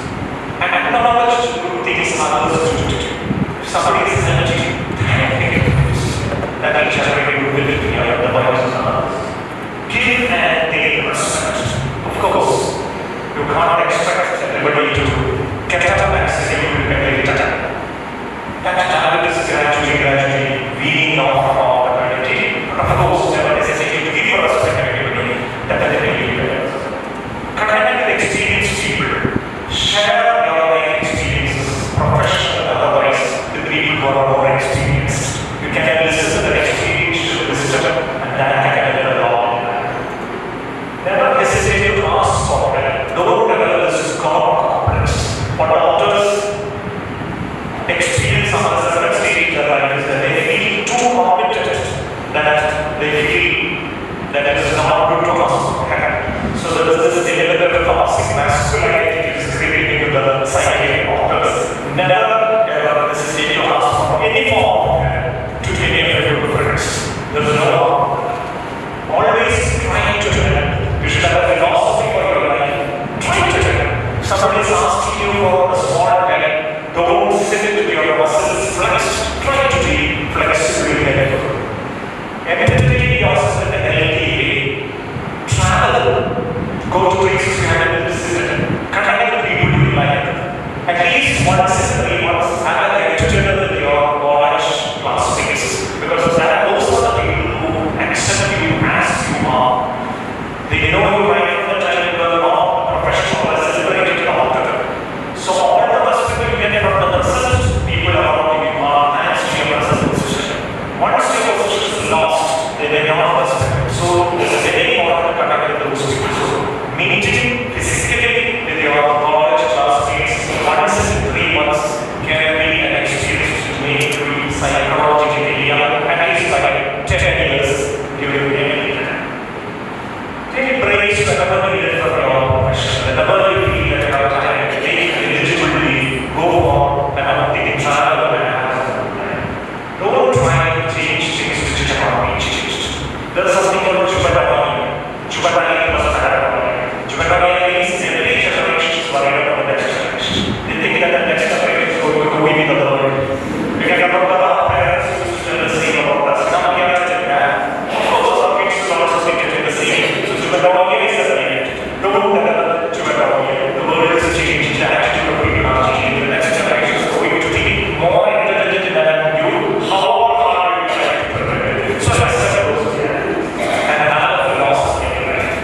And acknowledge good things others do to you. If somebody is helped you, thank him. That will generate goodwill in your lives and others. Give and take respect. Of course, you can't expect everybody to get up and say you every time. That habit is gradually weaning off from our community. But of course, never necessary to give respect to everybody. That is really better. Connect with experienced people. Share your life experiences, professional and otherwise, with people who are more experienced. You can listen to the experienced wisdom and that can help a lot. Never hesitate to ask for help. Don't ever listen to complex. What doctors experience on a certain stage in their life is that they feel too competent, that they feel that it is not good to ask for help. So there is this element of toxic masculinity which is creeping into the psyche of doctors. Never ever hesitate to ask for any form of help to any of your friends. There is no harm. Always try to help. You should have a philosophy for your life. Try to help. Somebody is asking you for a small help. Don't sit with your muscles flexed. Try to be flexibly helpful. Empathy once your position is lost, then you're not respected. So this is very important to connect with those people. So meeting physically with your college classmates once in 3 months can be an experience to make you psychologically young, and at least by 10 years during any time. Take breaks whenever needed for your profession, whenever you feel that you have time, take eligibility, go on and travel and have some time. Don't try to change things which cannot be changed. There is something called Jubatani. Jubatani must have Jubatani means every generation is worried about the next generation. They think that the next generation is going to be the world. You can come up with our parents who used to tell the same about us. Now we are at that. Of course, our kids will also think the same. So Jubatani is the same. Don't let Jubatani. The world is changing. The attitude of people are changing. The next generation is going to be more intelligent than you. How hard you try to prepare it. So that's the philosophy. And another philosophy.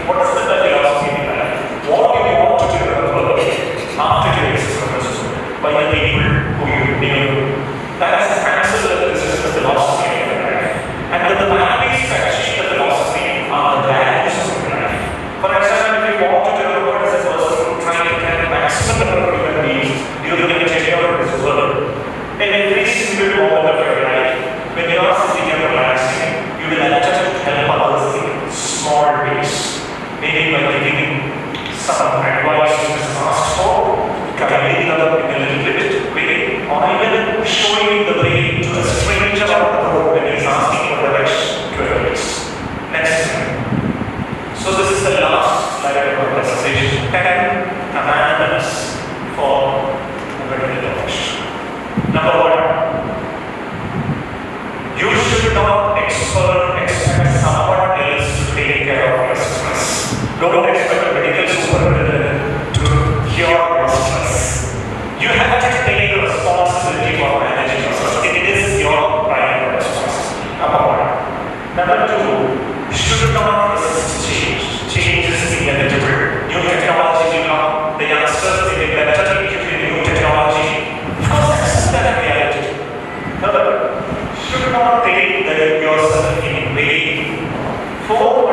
What is the philosophy? What do you want to remember after your existence by the people who you knew? That is the answer to this is the philosophy. And the values to achieve the philosophy are the values of life. For example, if you want to remember as a person trying to get maximum number of human beings during the tenure of this world, in every single moment of your life, when you are sitting and relaxing, you will attempt to help others in small ways. Maybe by giving some advice which is asked for, guiding them in a little bit way, or even showing the way to a stranger on the road when he's asking for direction to a place. Next time. So this is the last slide of our presentation. 10 commandments for a better education. Number 1, you should not expect someone else to take care of your stress. Don't expect a medical superintendent to cure your stress. You have to take responsibility for managing your stress. It is your primary responsibility. Number 1. Number 2, you should not resist change. Change is inevitable. New technology will come. The youngsters will be better due to new technology. Of course, accept that reality. Third, should not take yourself in vain. 4,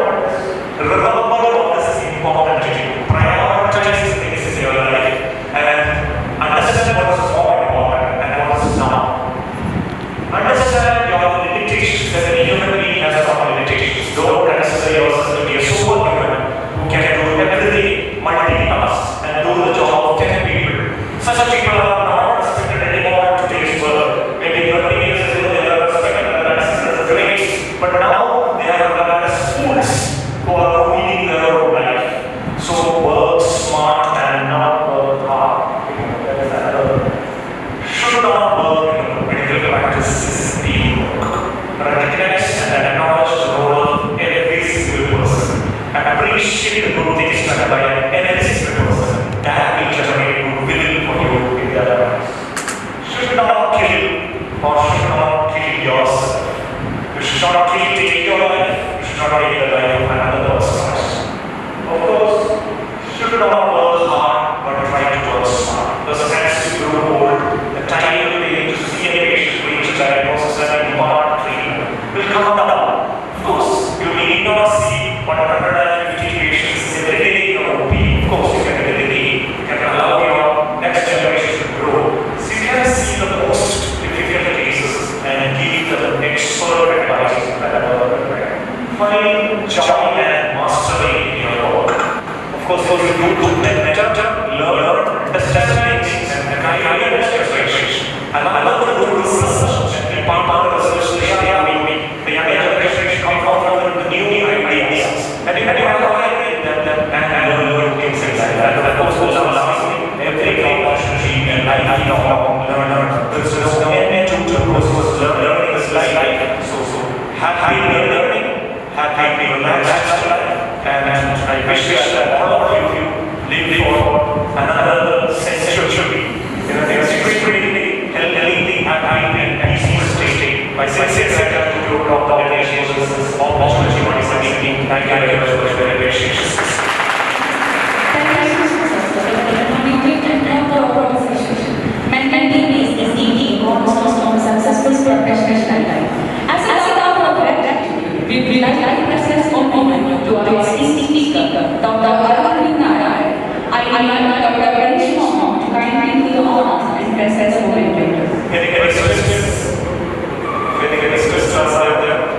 remember what is important to you. Prioritize things in your life and understand what is more important and what is not. Understand your limitations. Every human being has some limitations. Don't consider yourself to be a superhuman who can do everything, multitask, and do the job of 10 people. Such people are not respected anymore in today's world. Maybe 30 years ago they were respected as greats, but now they are regarded as fools who are ruining their own life. So work smart and not work hard. That is another. Should not work in medical practice is teamwork. Recognize and acknowledge the role of every single person and appreciate the good things done by every single person. That will generate goodwill for you in their lives. Should not kill or should not kill yourself. You should not take your life. You should not take the life of another person. Of course, should not work hard but try to work smart. Because as you grow old, the time you take to see a patient reach a diagnosis and impart treatment will come down. Of course, you may not see 150 patients every day in your OP. Of course, you can delegate. You can allow your next generation to grow. So you can see the most difficult cases and give the expert advice that are prepared. Find joy and mastery in your work. Of course, you do better, learn, understand things, and guide your next generation. Allow them to do research and be part of the research they are doing. The younger generation come forward with the new ideas. And you have to highlight them and learn things like that. Of course, those are last every opportunity and lifelong learner. There's no end to learning is life. So happy learning, happy relaxed life. And I wish that all of you live for another century. Extremely healthy, happy, and peaceful state. My sincere gratitude to Dr. Ganesh for this opportunity for speaking. Thank you very much for your patience. Thank you so much for the conversation. Mental peace is the key cornerstone of successful professional life. As a like to present on moment to our esteemed speaker, Dr. Arvind Nair. I invite Dr. Ganesh to kindly to the honors and present momentum. Any questions? Any questions are there?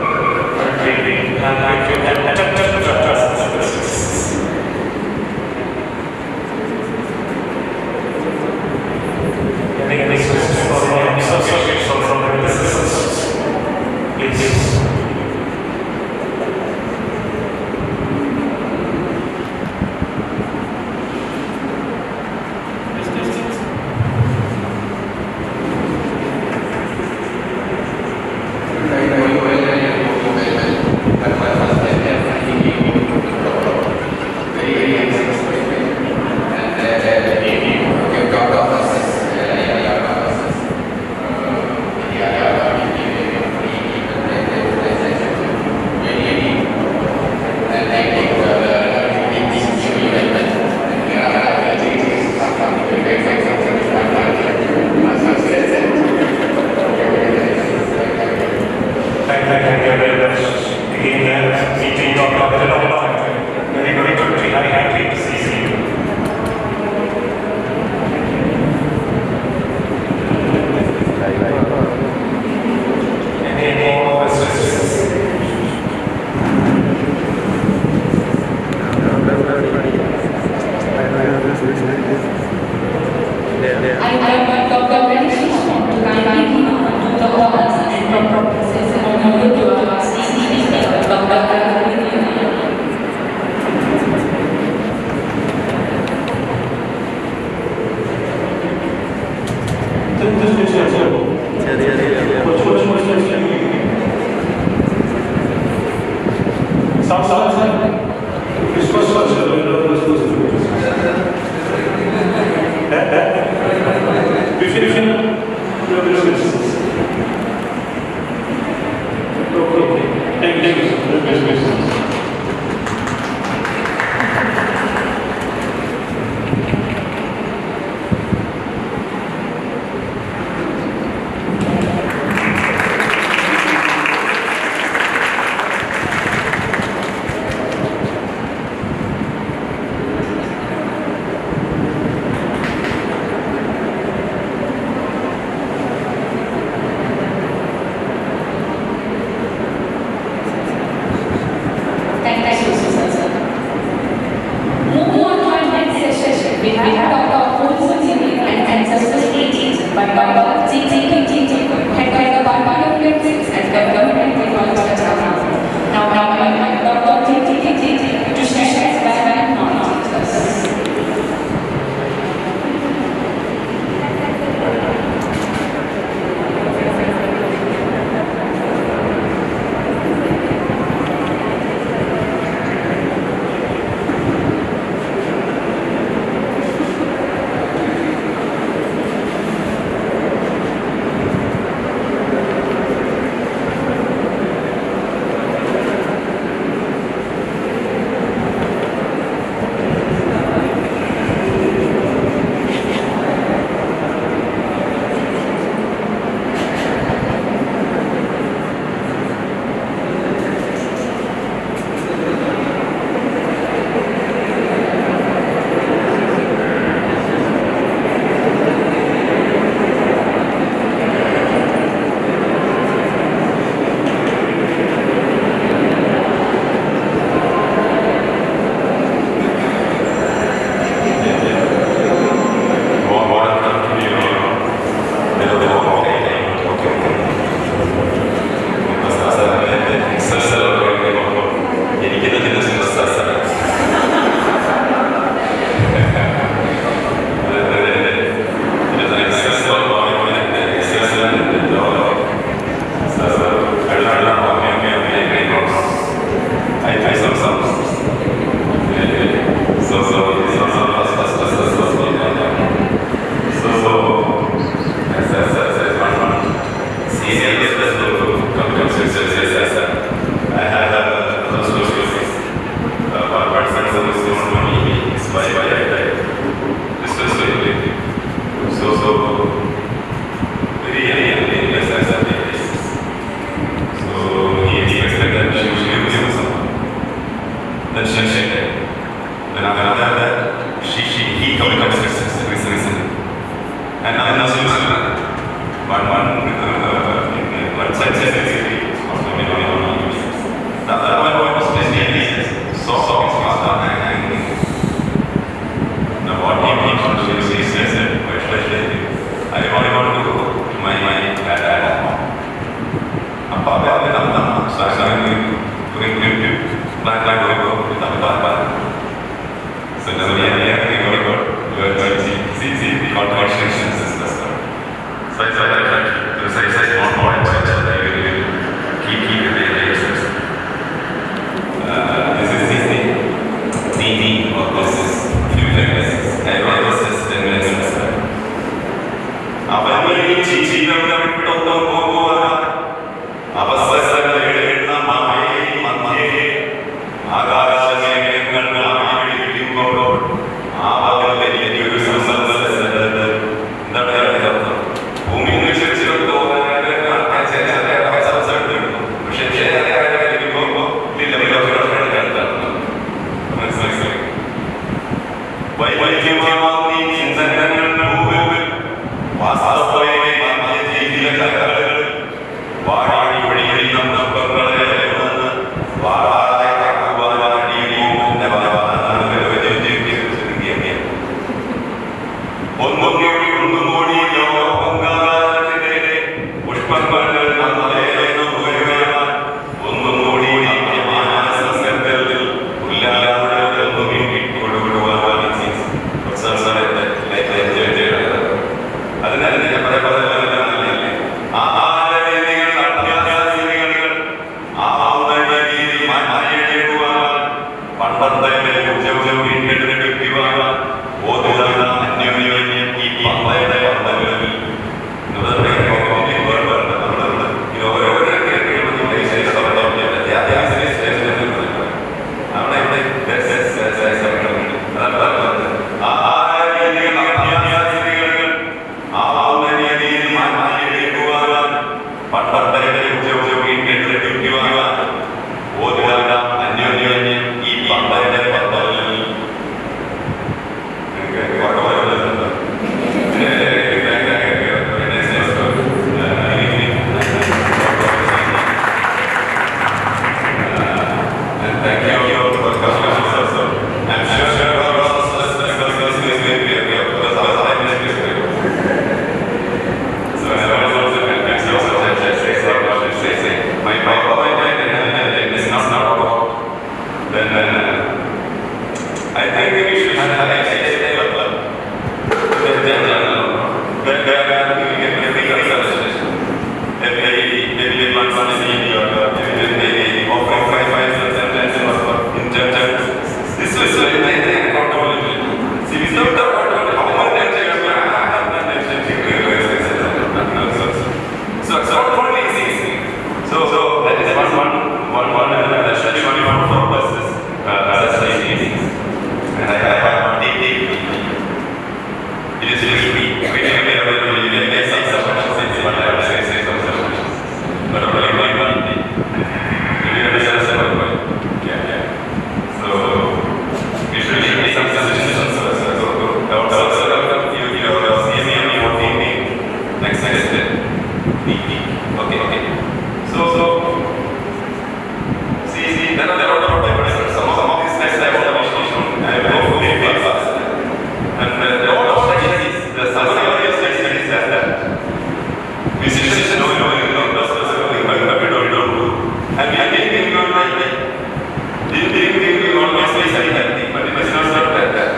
we always say healthy, but it is not that.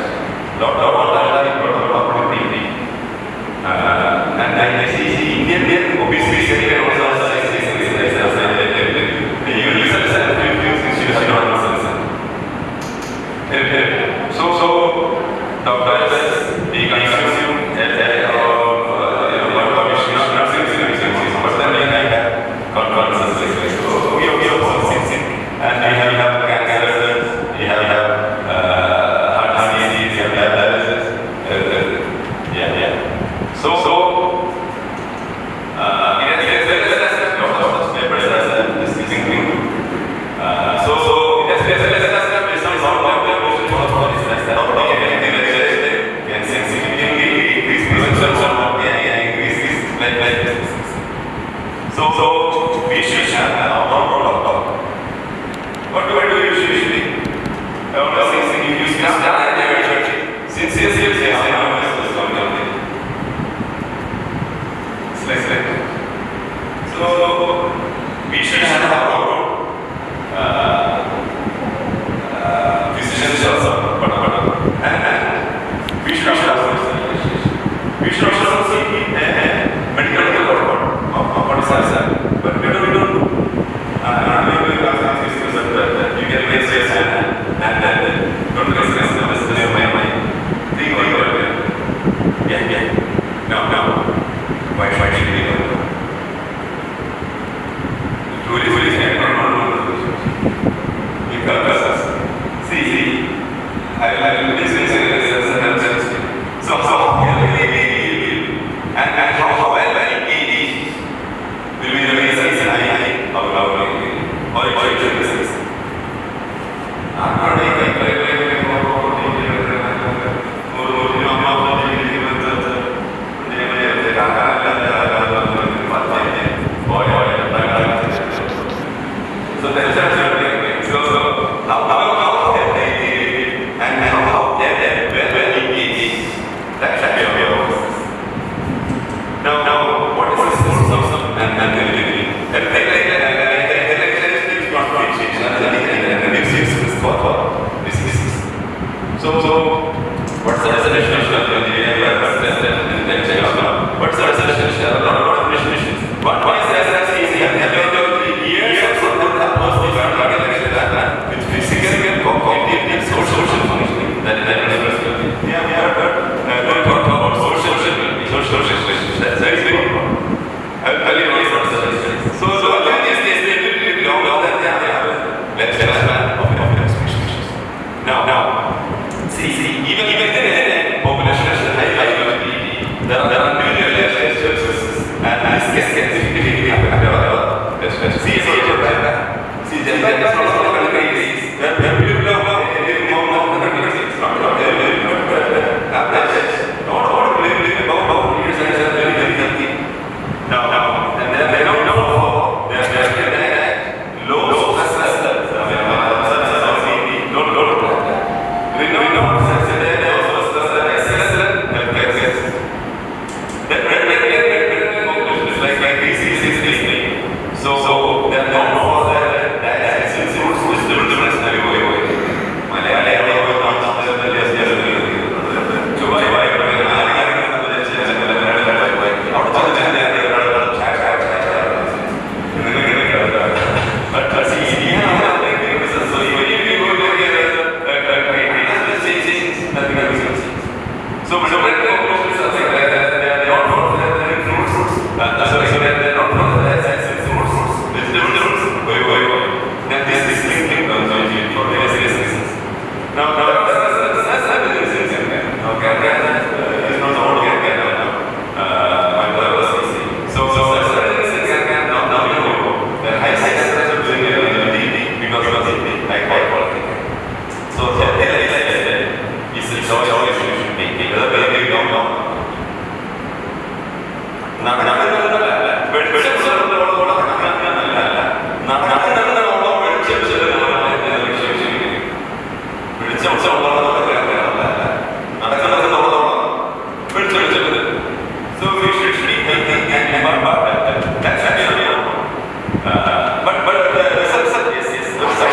Lot of activity. And I see Indian obesity also so doctors being consumed and we have cancer, we have heart disease, we have dialysis. So So we should have our what do I do usually? If you start at your church, since so we should have our physicians also, and we should also see medical report of what is that, but we don't do. You can raise your hand and then don't raise your hand. This is my thing. Yeah. No. Why should we do? Because see, I will listen so how and how well it is will be the reason I or business. So that's how and how well it is. That should be your business. Now, what is this system So, what's the definition of what's the definition of what is definitions? What is years with physical and cognitive and social functioning. That is social. That's very important. I will tell you what is so that is long that they have less of species. Now, see, even in population high, there are many relationships and this can significantly happen. See, there is also a countries where people have now, and they don't know they're low stress levels. So they're not for that dialysis is different. But the results are yes.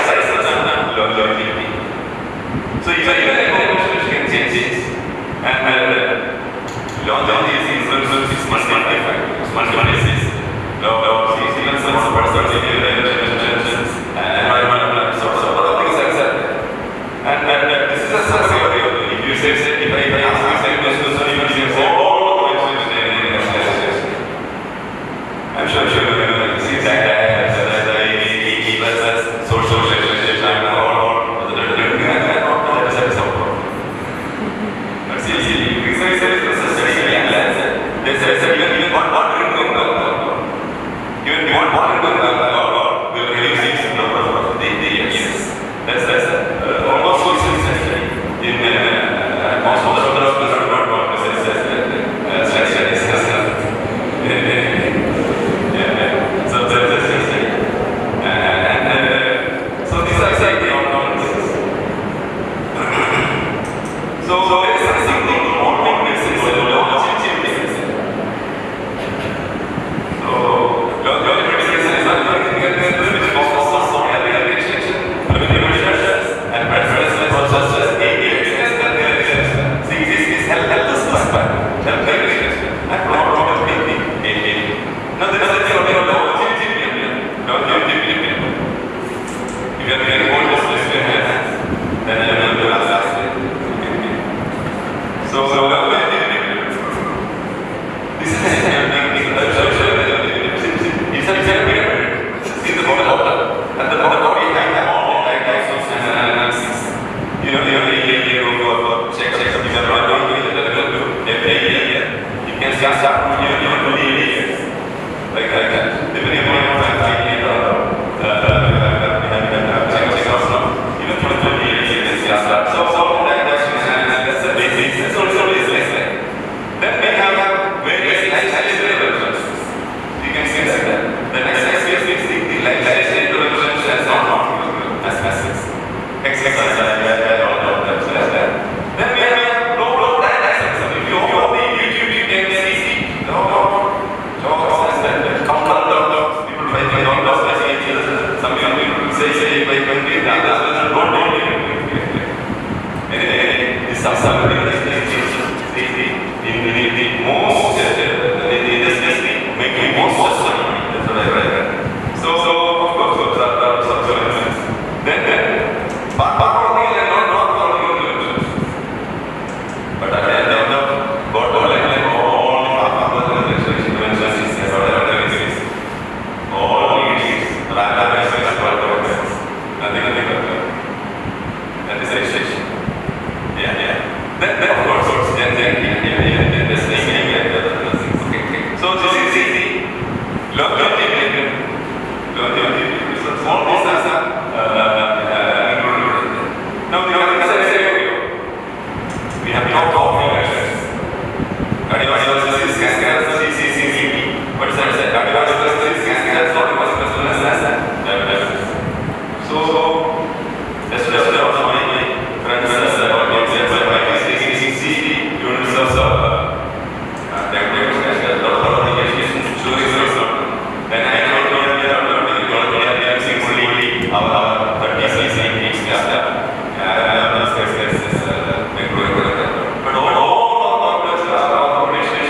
our 30cc staff. But all our operations,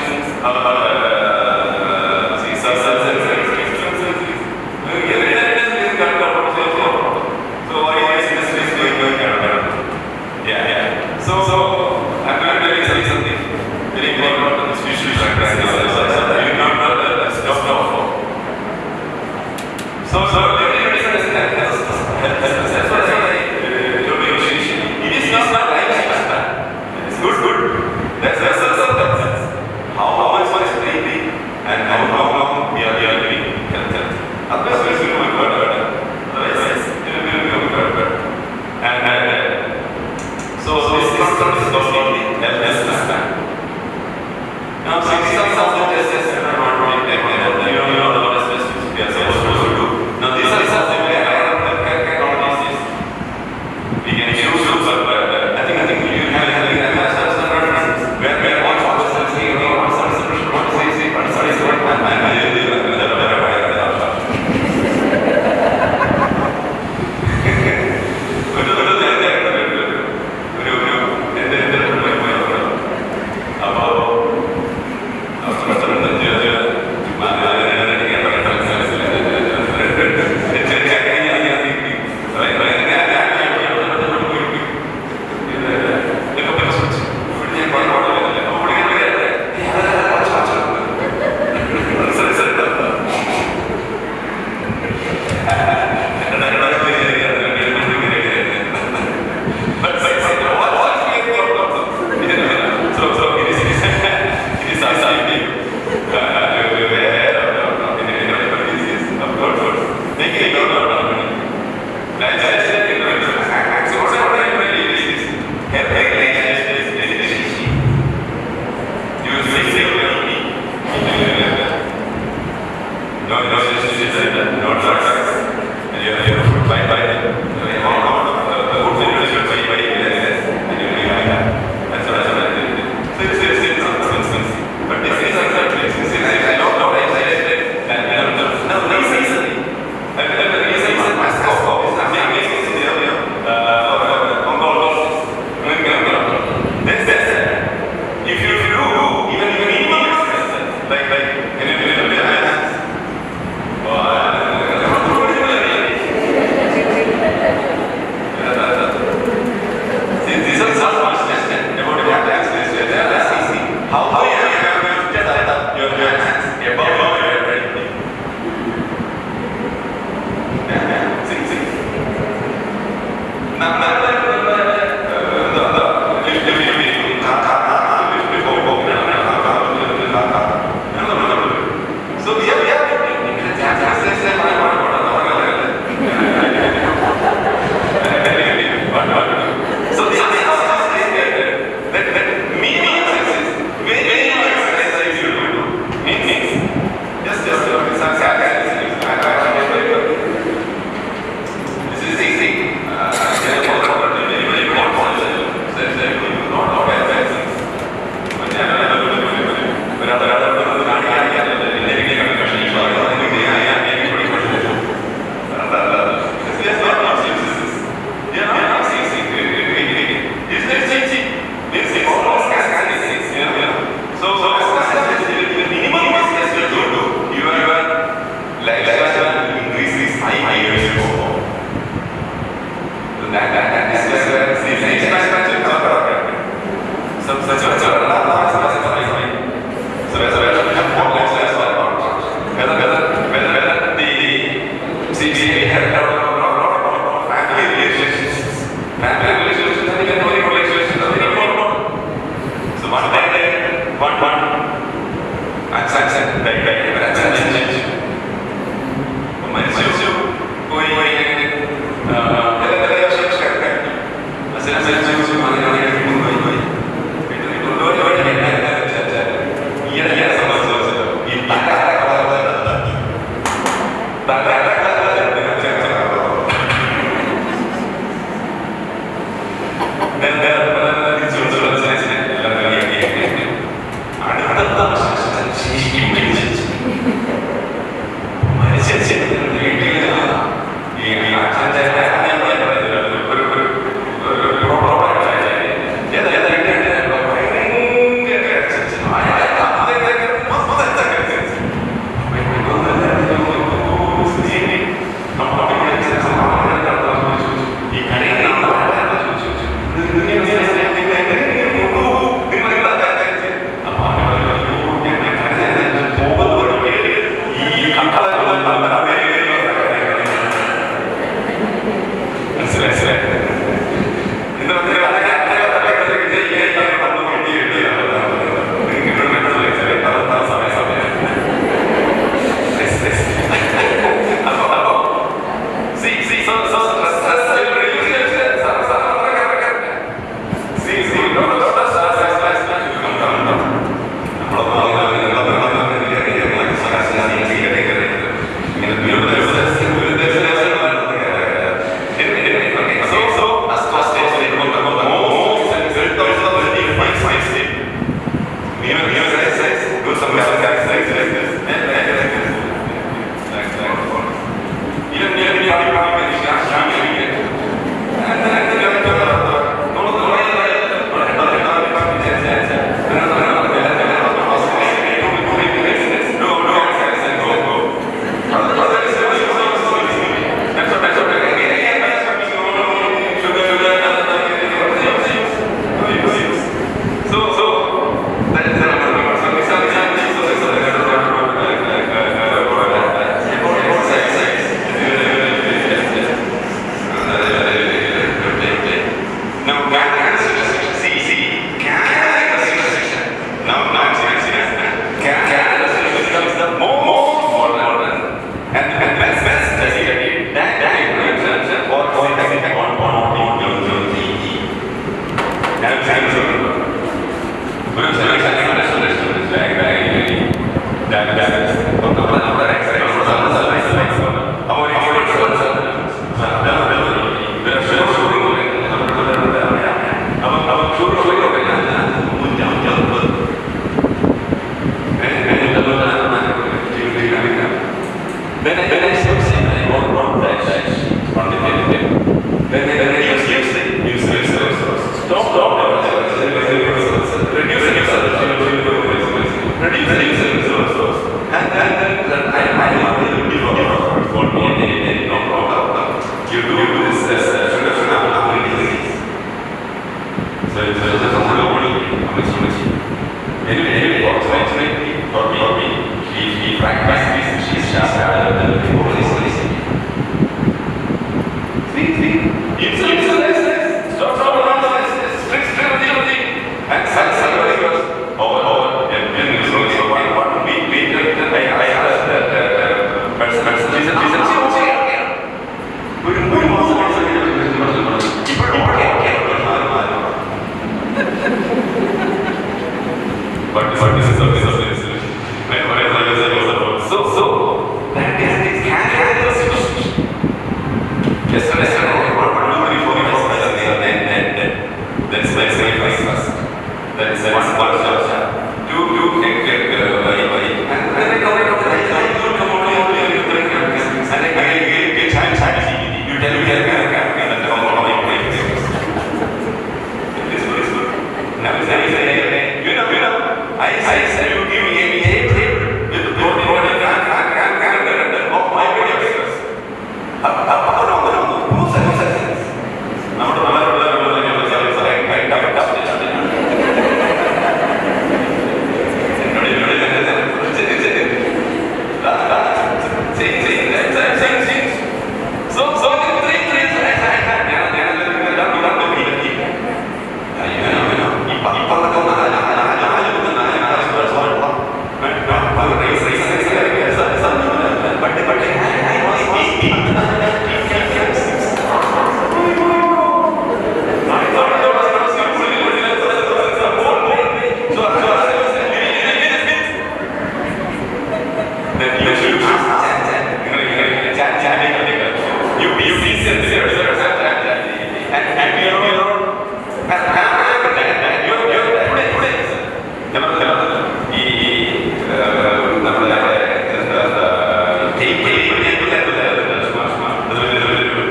So I'm going to tell you something very important. You should practice this. You don't know the stuff now. So that's what I told you initially. It is not my lifespan. It's good. That's how much daily and how long we are living. Otherwise, we will be better. Otherwise, we will be better. And so this concept is completely helpless. Now, some of the tests are not really you know what tests we are supposed to do. Now, these are something where I have technologies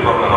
problem.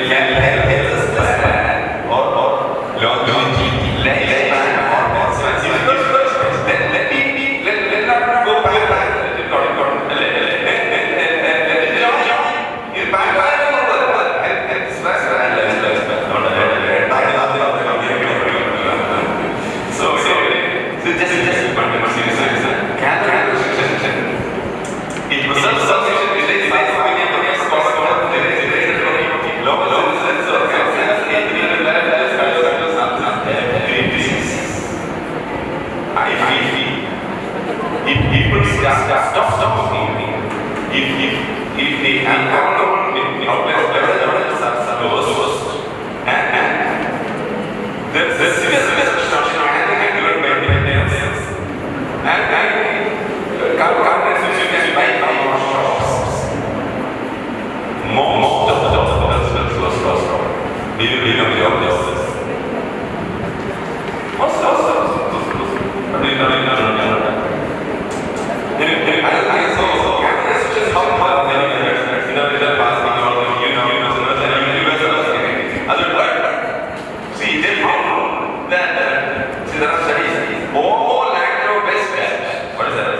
health span or longevity, lifespan or let not go back. Stop thinking. If they have and there's serious construction handled by maintenance and companies which you can buy from our shops. Most of the hospitals was lost. We will become the obvious. What's I saw cameras just how far many minutes in the passing or see, they found that there are studies. All lactobacillus, what is that?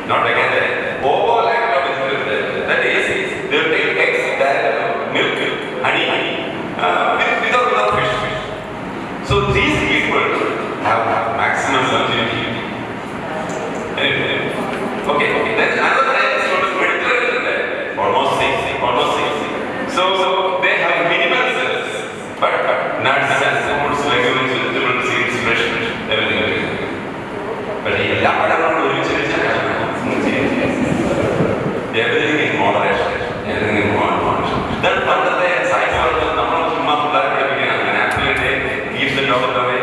Not again. All lactobacillus. That is, they will take eggs, that milk, honey, without fish. So these people have maximum longevity. Okay. Then another is sort of Mediterranean, almost 6. So they have minimal cells, but nuts and fruits, legumes, vegetables, seeds, fresh, everything. But everything in moderation. Everything in moderation. That part of the science world, the number of human blood keeps the dog away.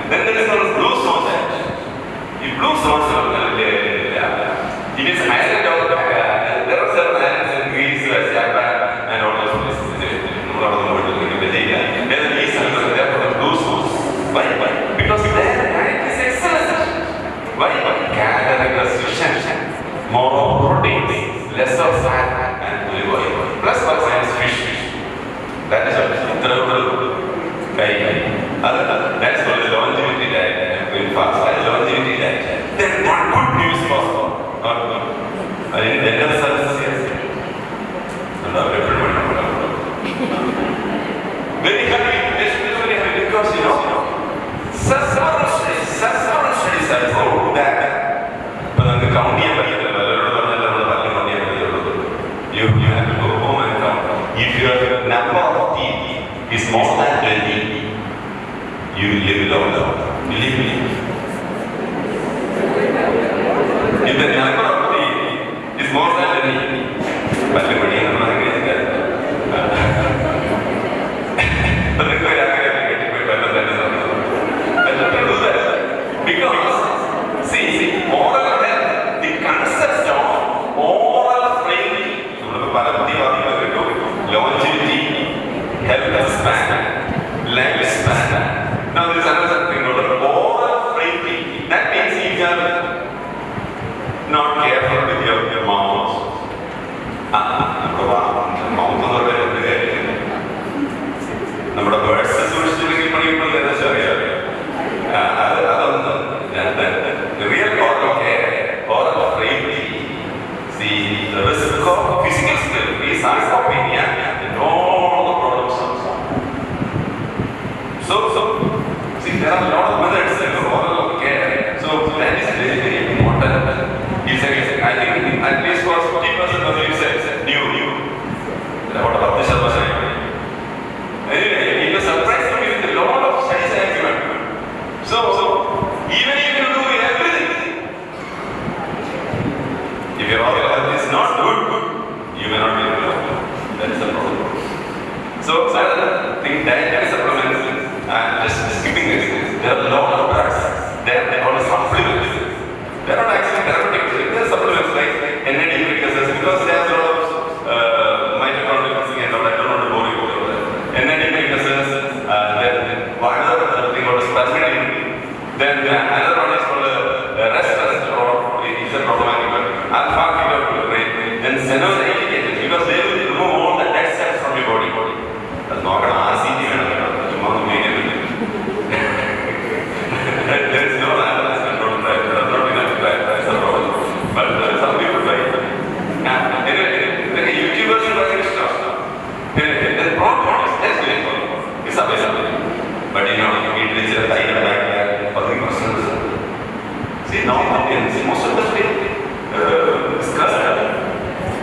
Then there is one blue zone. The blue zone it is island of there are several islands in Greece, Japan, and all those places. Then the east is there for the blue zones. Why? Because their diet is excellent. Why? Calorie restriction, more proteins, less of fat, and liver. Plus one science fish. That is that's called the longevity diet. Going fast. Longevity diet. Then one good news for dental services. Very happy, especially because several studies have proved that the county you have to go home and count. If your number of teeth is more than 20, you live long. Believe me. If the number of teeth is more than 20, but because, see, oral health, the concept of oral frailty, longevity, health span, lifespan. Now there is another thing, oral frailty. That means if you are not careful with your mouth. നമ്മുടെ birds സൂക്ഷിച്ചില്ലെങ്കിൽ പണിയുമ്പോൾ real oral care, oral frailty, the risk of physical stability, sarcopenia, and all the problems of so see, there are a lot of methods in oral care. So that is very, very important. I think at least for 50% of you said new. What about this other? Anyway, it was surprised to me with a lot of studies I have given. So even if you do everything, if your oral health is not good, you may not be able to. That is the problem. So I think dietary supplements, just skipping this, there are a lot of drugs. They are called supplements. They are not actually therapeutic. They are supplements like NAD because they are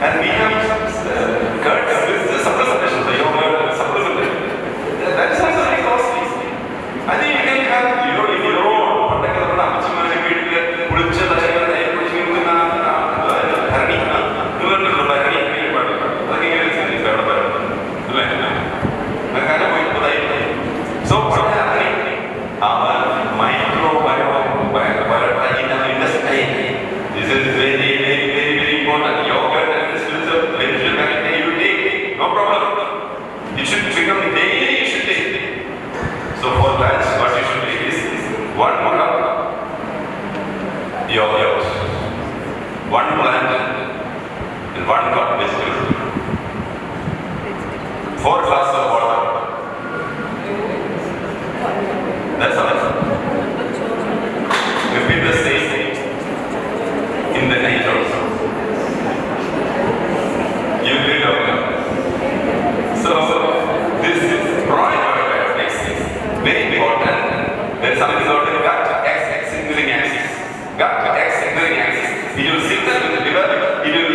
And we have curds with the supplementation, the yogurt supplement. That is also very costly. I think you can have your own. So what is happening? Our microbiome industry. This is very important. Yogurt and this is a beneficial bacteria you take. No problem. It should become daily. You should take. So for lunch, what you should take is 1 cup yogurt, 1 plant, and 1 cup vegetable. 4 glasses of water. That's all. Repeat the same in the night also. You will know. So this probiotics is very important. There is something called the gut-X signaling axis. Gut-X signaling axis. It will signal with the liver. It will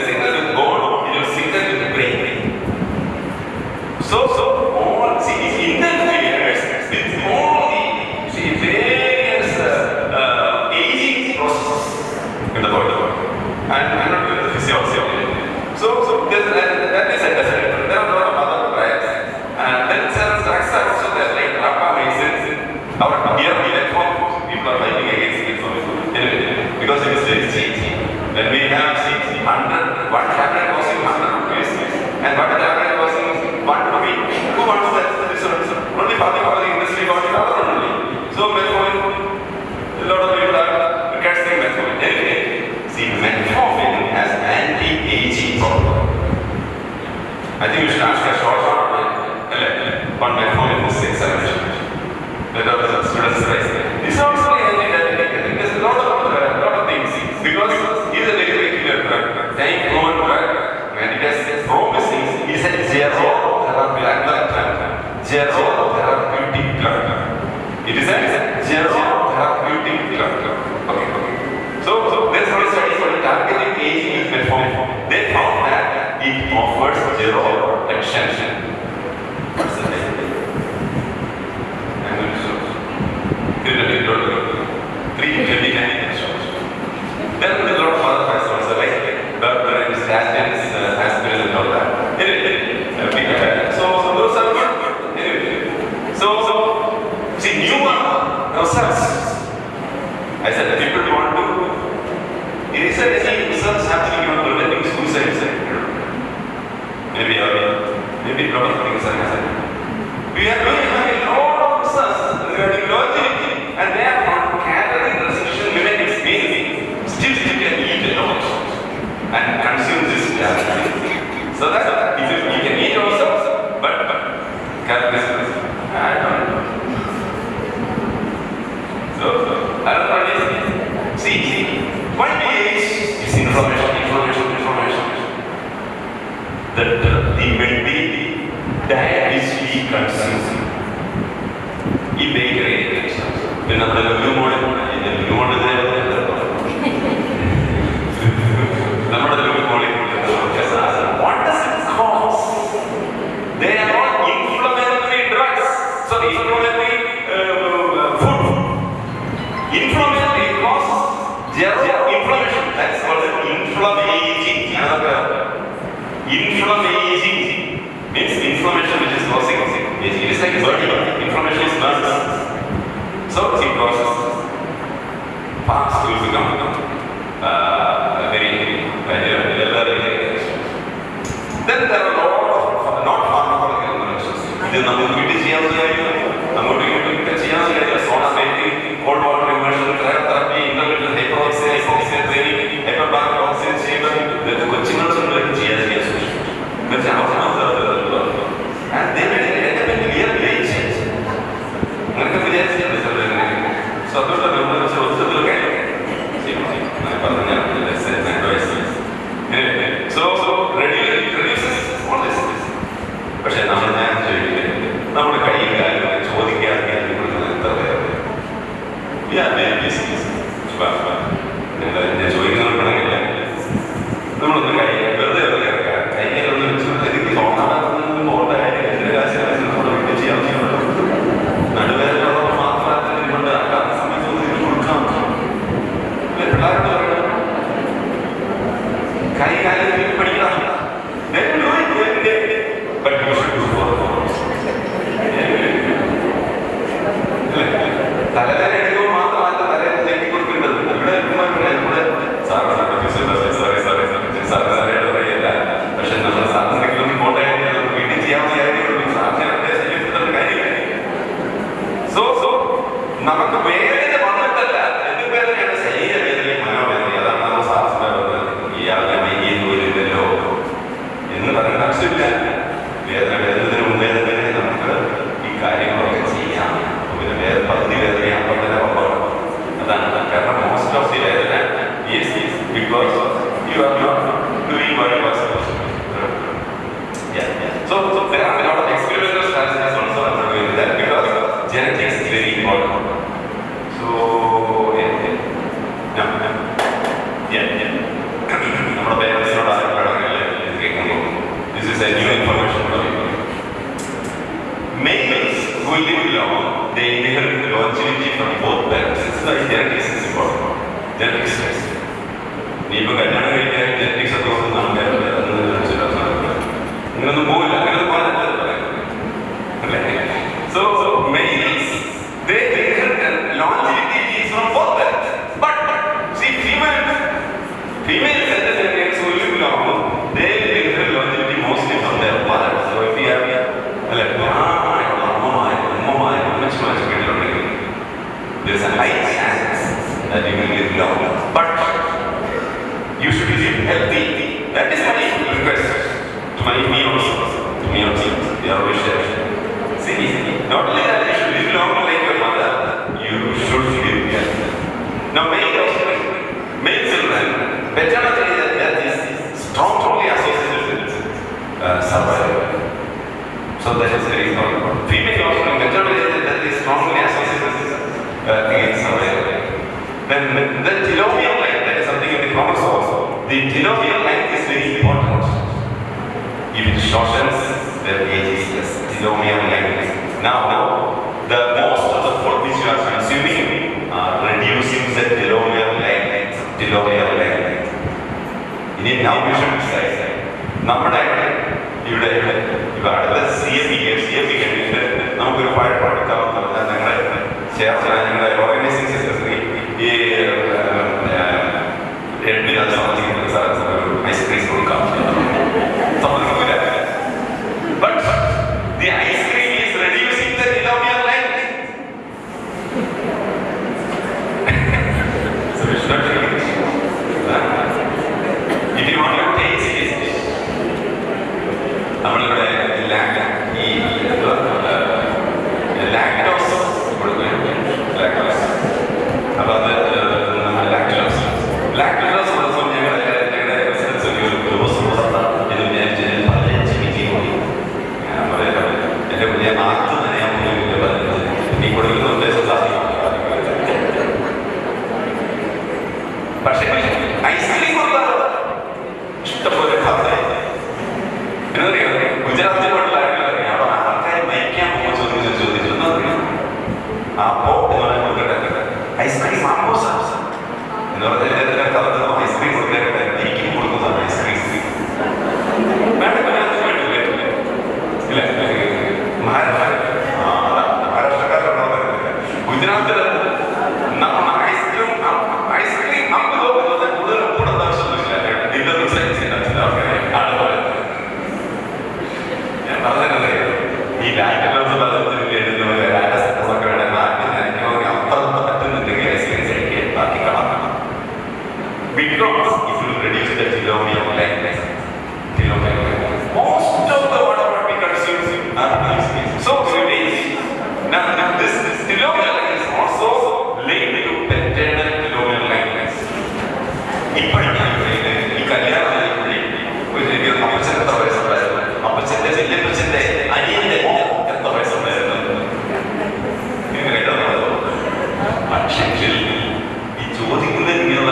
signal with the bone. It will signal with the brain. So all interferes with all the various aging processes in the body. And I'm not doing the physiology. So that is a definite. There are a lot of other trials. And then certain drugs are also there, like rapamycin. Our dear people are fighting against it because it is very cheap. When we have 100, 1 tablet costing 100 rupees, and 1 tablet costing 1 rupee, who wants that? Only for the industry got it other only. So metformin, a lot of people are casting metformin. Anyway, see, metformin has anti-aging problem. I think we should ask a short on metformin for 6 hours. Let our students rise. This is also anti-diabetic. There's a lot of things because it is a very clear drug, time-proven drug, and it has promising. It is a zero-therapeutic drug. It is a zero-therapeutic drug. Okay. So there's a study for targeting aging with metformin. They found that it offers zero extension. What's the name? I'm going to show you. 329 episodes. Then there are a lot of other factors like statins, aspirin, and all that. So those are good. So see, new research. I said that people want to. Is there any research happening on preventing suicide? Maybe a lot of things are happening. We are doing a lot of research regarding longevity, and they are not calorie restriction women is mainly still you can eat a lot and consume this calorie. So that you can eat also, but calorie restriction. I don't know. So I don't know. See, why we age is information. The diet which we consume. ഈ bakery പിന്നെ നമ്മുടെ ലുലുമോള് നമ്മുടെ ലുലുമോളി what does it cause? They are all inflammatory drugs. Sorry, inflammatory food. Inflammatory causes inflammation. That's called inflammaging. Inflammaging means inflammation which is causing aging. It is like burning. Inflammation is burning. So it causes fast to become very Then there are a lot of not pharmacological interventions. This is soda making, cold water immersion, cryotherapy, intermittent hyperoxia training, hyperbaric oxygen chamber. The coachingers are like GMC. And they will end up in real change. So, I thought the numbers are also look at it. shortens their ages, telomere length. Now, the most of the food which you are consuming are reducing the telomere length. In now we should decide. നമ്മുടെ ഇവിടെ അടുത്ത CFP നമുക്കൊരു fire എടുക്കാമെന്ന് പറഞ്ഞാൽ ഞങ്ങളുടെ organising secretary ഈ ice cream കൊടുക്കാം. But the ice cream is reducing the telomere length. So we should not drink it. If you want to taste it, നമ്മളിവിടെ ലാക്ടോസ് ലാക്ടോസ് അപ്പോൾ അത് ലാക്ടോസ് ദിവസം ഞങ്ങളുടെ റെസിഡൻസ് ഒരു ദിവസം ഇത് വിചാരിച്ച് 15 മിനിറ്റ് കൂടി എൻ്റെ പുതിയ നാക്ക് നനയാൻ പോലും പറയുന്നത് നീ കൊടുക്കുന്ന ഉദ്ദേശം സാധിക്കും. പക്ഷേ ഐസ്ക്രീം ഇഷ്ടംപോലെ ഭാഗമായി എന്നറിയാം. ഗുജറാത്തിലുള്ള അറിയാം ആൾക്കാർ മരിക്കാൻ പോകുമ്പോൾ ചോദിച്ചിരുന്നു ആ പോപ്പ് എന്ന് പറയാൻ കൊടുക്കട്ടെ ഐസ്ക്രീം മാമ്പോസ് എന്ന് പറഞ്ഞാൽ ഐസ്ക്രീം കൊടുക്കട്ടെ എനിക്കും കൊടുക്കുന്നതാണ് ഐസ്ക്രീം മഹാരാഷ്ട്രക്കാരുണ്ടോ ഗുജറാത്തിൽ നമ്മൾ ഐസ്ക്രീം നമുക്ക് തോന്നുന്നത് കൂടുതൽ കൂടേണ്ട ആവശ്യമൊന്നുമില്ല. ഞാൻ പറഞ്ഞതറിയാം ഈ ലാക്ടോസ് പദത്തിൽ എഴുതുന്നത് ഒക്കെ വേണം നാട്ടിൽ നനയ്ക്കണമെങ്കിൽ അപ്പുറത്ത് പറ്റുന്നുണ്ടെങ്കിൽ ഐസ്ക്രീം കഴിക്കാൻ ബാക്കി കളക്കണം. Because if you reduce the telomere length, most of the water what we consume are ice cream. So it is. Now this telomere length is also linked to paternal telomere length. ഈ കല്യാണത്തിനുള്ളിൽ അപ്പച്ചൻ എത്ര വയസ്സുണ്ടായിരുന്നു, അപ്പച്ചന്റെ വല്യപ്പച്ചന്റെ അനിയന്റെ എത്ര വയസ്സുണ്ടായിരുന്നു പക്ഷേ ഈ ചോദിക്കുന്നത് ഇങ്ങനെയുള്ള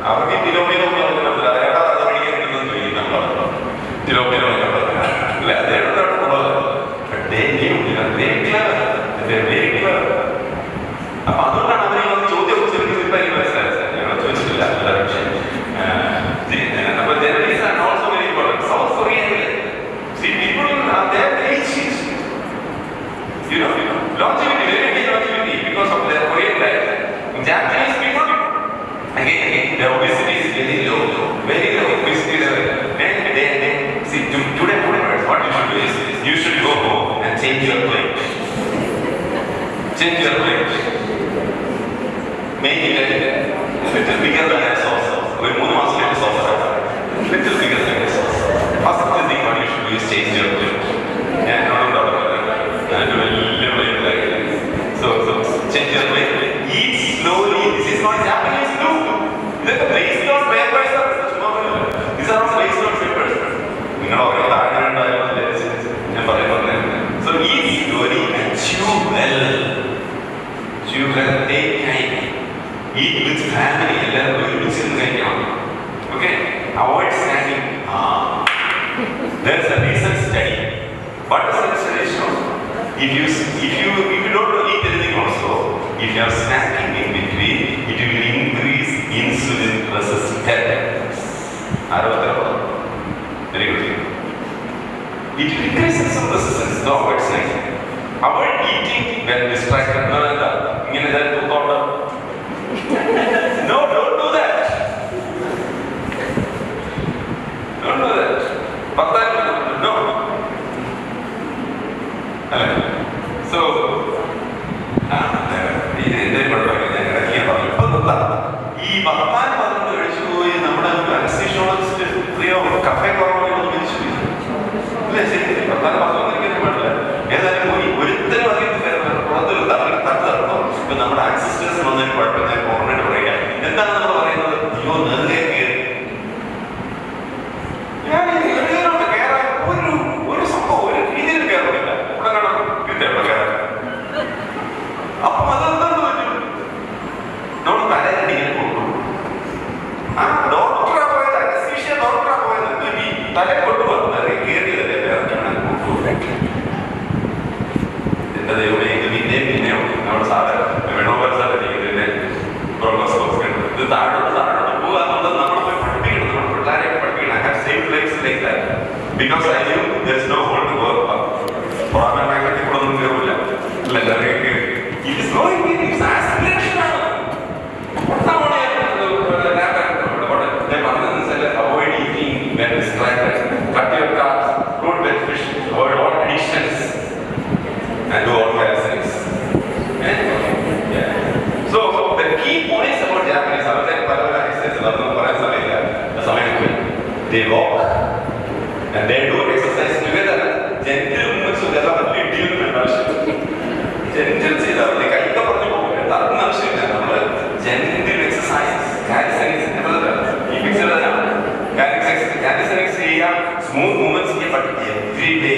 അവർക്ക് തിലോമിയോ അപ്പൊ അതുകൊണ്ടാണ് അവർ ചോദ്യം ചോദിക്കുന്നത്. ഇപ്പൊ എനിക്ക് മനസ്സിലായത് ഞങ്ങൾ ചോദിച്ചിട്ടില്ല. അപ്പൊ genres and also very important. South കൊറിയയിൽ people are their age is longevity, very high longevity because of their Korean diet. Japanese people again their obesity is very low obesity level. They see today what you should do is you should go home and change your plate. Make it a little bigger than a sauce. We move on to the sauce. Little bigger than a sauce. First thing what you should do is change your plate. Yeah, no doubt about that. And do a little like this. So change your plate. Eat slowly. This is not Japanese food. These are based on papers. These are not based on papers. You know, so eat slowly and chew well. Take time. Eat with family. Okay? Avoid snacking. There's a recent study. What does that study show? If you don't eat anything also, if you are snacking in between, it will increase insulin resistance. Very good. It will increase insulin resistance. No, avoid snacking. Avoid eating when distracted. No, don't do that. Don't do that. No. So, ഈ വർത്താൻ പറഞ്ഞു കഴിച്ചു പോയി നമ്മുടെ anaesthesiologist പ്രിയോ cafe കുറവുകളൊന്നും വിളിച്ചു അല്ലേ? ശരി, വർത്താൻ പറഞ്ഞിരിക്കാൻ പാടില്ല. ഏതായാലും പോയി ഒരുത്തരും അറിയുന്ന തട്ടോ ഇപ്പൊ നമ്മുടെ ആക്സിസ്റ്റേഴ്സ് വന്നതിന് കുഴപ്പമില്ല. ഞാൻ ഓർമ്മയായിട്ട് പറയാം. എന്താണ് നമ്മൾ പറയുന്നത്? അയ്യോ നേരെ കയറി ഞാൻ ഒരു സംഭവം ഒരു രീതിയിൽ കയറുന്നില്ല. ഇവിടെ കാണാം കയറാൻ എൻ്റെ ദൈവമേ ഇത് പിന്നെയും നമ്മുടെ സാധനം വേണോപര സാധനം ചെയ്യുന്നതിൻ്റെ പ്രോഗ്രസ് ഇത് താഴോട്ട് പോവുക എന്നുള്ളത് നമ്മൾ പോയി പഠിപ്പിക്കണം, നമ്മൾ പിള്ളേരെ പഠിപ്പിക്കണം. I have same place like that because I knew there is no hole to go പുറമെ മേഖലയ്ക്ക് കൂടെ ഒന്നും കയറില്ല. It is going in its aspiration ആണ്. Avoid eating when distracted. Cut your carbs, fruit and fish. Avoid all addictions and do all calisthenics. So the key points about Japanese, I was like, they walk and they do exercise together. Gentle movements together, complete deal with mentorship. Gentle see that they kind of gentle exercise, calisthenics, calisthenics ചെയ്യാം, smooth movements ചെയ്യാം, but every day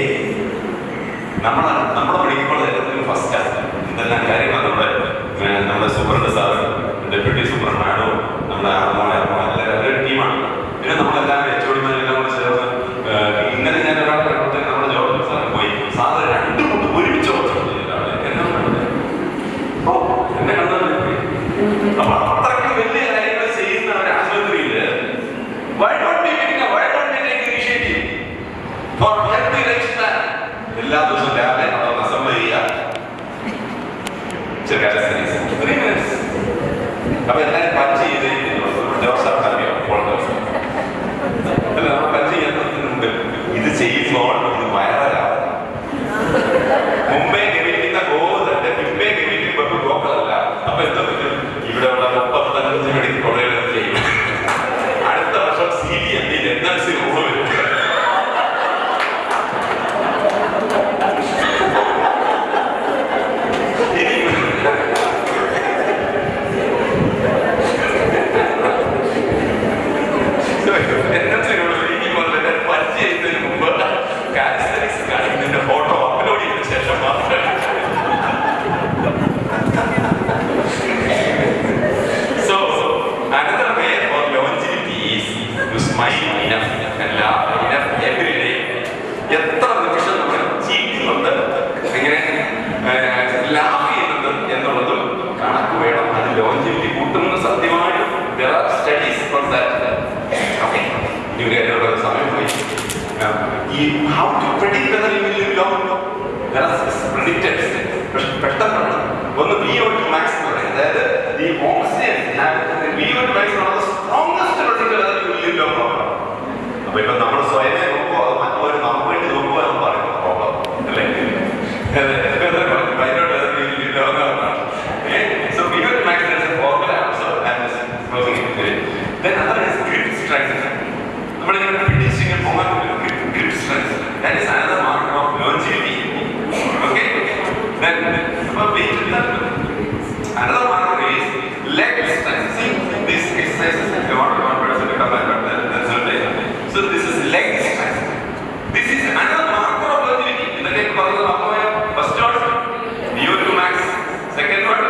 നമ്മുടെ പഠിക്കുമ്പോൾ എല്ലാത്തിനും ഫസ്റ്റാണ്. ഇതെല്ലാം കാര്യങ്ങളാണ് നമ്മുടെ superintendent sir, deputy superintendent മാഡവും നമ്മുടെ എല്ലാവരും ടീമാണ്. പിന്നെ നമ്മളെല്ലാവരും HOD-മാരെല്ലാം കൂടെ ചേർന്ന് ഇന്നലെ ഞാൻ ഒരാളെ കണ്ടപ്പോൾ നമ്മുടെ ജോർജ് സാറിന് പോയി സാറ് രണ്ടു കൊണ്ട് ഒരുമിച്ച് എന്നെ കണ്ടത്. അപ്പൊ അത്രയ്ക്ക് വലിയ കാര്യങ്ങൾ ചെയ്യുന്ന ഒരു ആശുപത്രിയില് why don't we take initiative for healthy lifestyle? എല്ലാ ദിവസവും രാവിലെ നമ്മൾ അസംബ്ലി ചെയ്യുക, 3 minutes. അപ്പൊ എല്ലാവരും പഞ്ച് ചെയ്ത് ദിവസം അറിയാം അല്ല, നമ്മൾ പഞ്ച് ചെയ്യുന്നുണ്ട്. ഇത് ചെയ്യുമ്പോൾ ഇത് വൈറലാവും. മുമ്പേ ഗമിക്കുന്ന ഗോതന്റെ പിമ്പേ ഗമിക്കുമ്പോൾ ഗോക്കളല്ല. അപ്പൊ എന്താ പറ്റും? ഇവിടെ ഉള്ള 35 മെഡിക്കൽ കോളേജുകൾ ചെയ്യും. അടുത്ത വർഷം CBMD NLC റൂള് വരും. NLC റൂള് ഈ പോലെ പഞ്ച് ചെയ്യുന്നതിന് മുമ്പ് കാലിസ്തനിക്സ് കാണിക്കുന്നതിന്റെ ഫോട്ടോ അപ്ലോഡ് ചെയ്ത ശേഷം മാത്രമേ. So another way for longevity is to smile enough and laugh enough every day. എത്ര നിമിഷം നമ്മൾ ചിരിക്കുന്നുണ്ട്, എങ്ങനെ ലാഫ് ചെയ്യുന്നുണ്ട് എന്നുള്ളതും കണക്ക് വേണം. അത് ലോഞ്ചിവിറ്റി കൂട്ടുന്ന സത്യമായും there are studies for that. Okay, ഇവിടെ സമയം പോയി. How to predict whether you will live long? There are predictors. പക്ഷെ പെട്ടെന്നാണ് ഒന്ന് VO2 max എന്ന് പറയുന്നത്. അതായത് ഈ ഓക്സിജൻ VO2 max ആണ് strongest predictor whether you will live long. അപ്പൊ ഇപ്പൊ നമ്മൾ സ്വയമേ നോക്കുമോ അത് മറ്റുള്ളവർ നമുക്ക് വേണ്ടി നോക്കുമോ എന്ന് പറയുന്ന പ്രോബ്ലം അല്ലേ? So VO2 max is a formula also and is closing it. Then another is grip strength. നമ്മളിങ്ങനെ പിടിച്ചിങ്ങനെ പോകാൻ grip strength. That is another marker of longevity. Okay? Then another marker is leg strength. See, this exercise is I want one person to come back, but that's not right. So this is leg strength. This is another marker of longevity. In the neck, first one, VO2 max. Second one,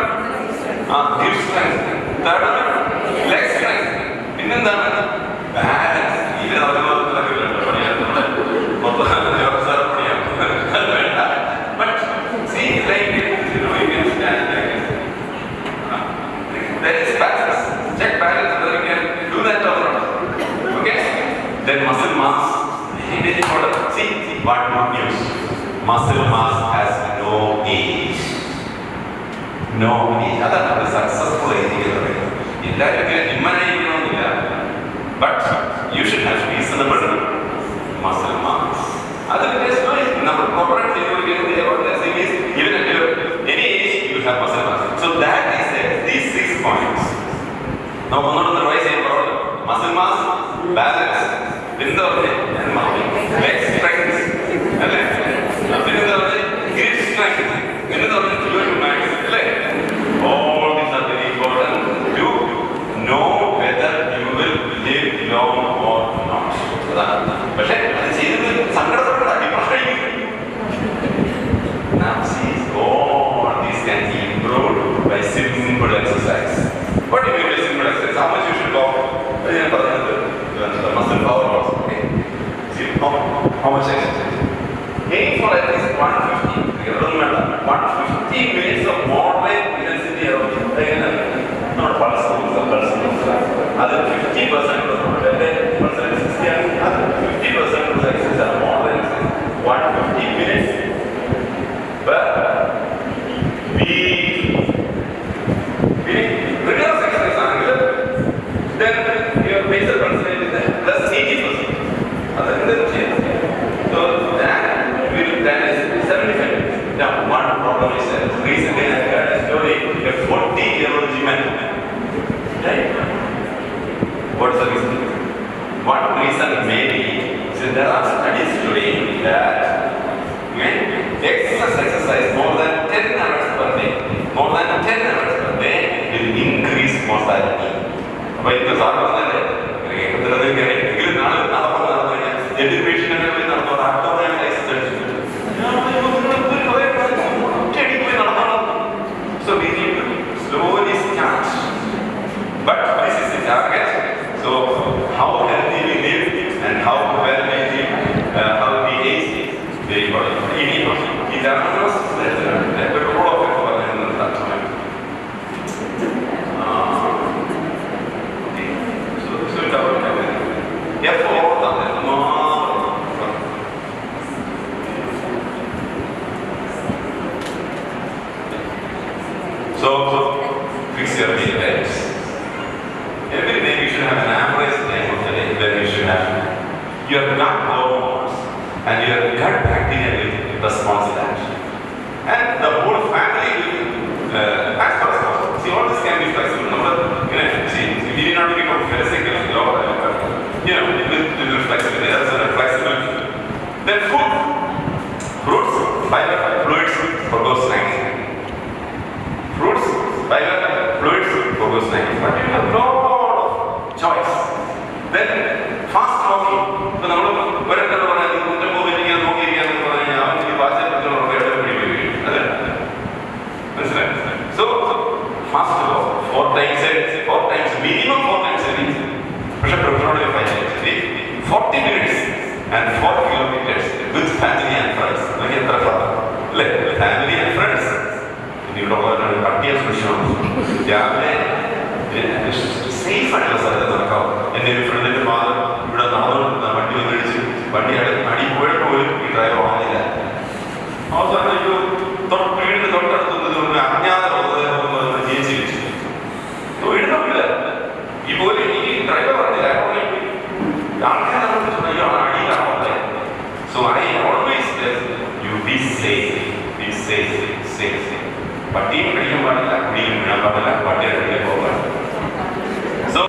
grip strength. Third one, leg strength. And then balance. Even but see, like you can stand like this. There is balance. Check balance whether you can do that or not. Okay? Then muscle mass. See what good news. Muscle mass has no age. No age. That's not successful aging. But you should have reasonable muscle mass. Otherwise, number corporate is even at any age you will have muscle mass. So that is these 6 points. Now, muscle mass, balance, leg strength, grip strength, max. All these are very important to know whether you will live long or not. But now see, all these can be improved by simple exercise. What do you mean by simple exercise? How much you should walk? The muscle power loss. Okay. See how much exercise? Aim for at least 150. 150 20 minutes of moderate intensity of not pulse, other 50% of the 50% of the exercise are moderate exercise. 150 minutes. But we rigorous exercise angle, then your basal percentage is there plus 80%. So that will then is 75. Now one problem is that recently I heard a story, a 40-year-old Gmce. Right? What's the reason? One reason may be, so there are studies showing that exercise more than 10 hours per day, will increase mortality. But it was all of so we need to slowly start. But this is the target. So how healthy we live and how well we live, how we age is very important. These are the role of it for that time. So it's our So fix your days. Every day we should have an average time of the day where you should have your gut hormones and your gut bacteria will respond to that. And the whole family will, as far as possible, see all this can be flexible. See, we need not to become physical, it will flexible. There's a flexibility. Then food, fruits, fiber, fluids, glucose, snacks. Fruits, fiber, fluids, glucose, snacks. But you have a lot of choice. Then fast walking. So fast walk, 4 times minimum 4 times a week. Preferably 5 times a week. 40 minutes and 4 kilometers with family and friends. Family and friends. You don't want to party as well. Safe and and then friend in the mother, you don't know but you drive on that. Also, you don't read the doctor to the GMC. So we don't know that. You go in driver on the so I always tell you be safe. But so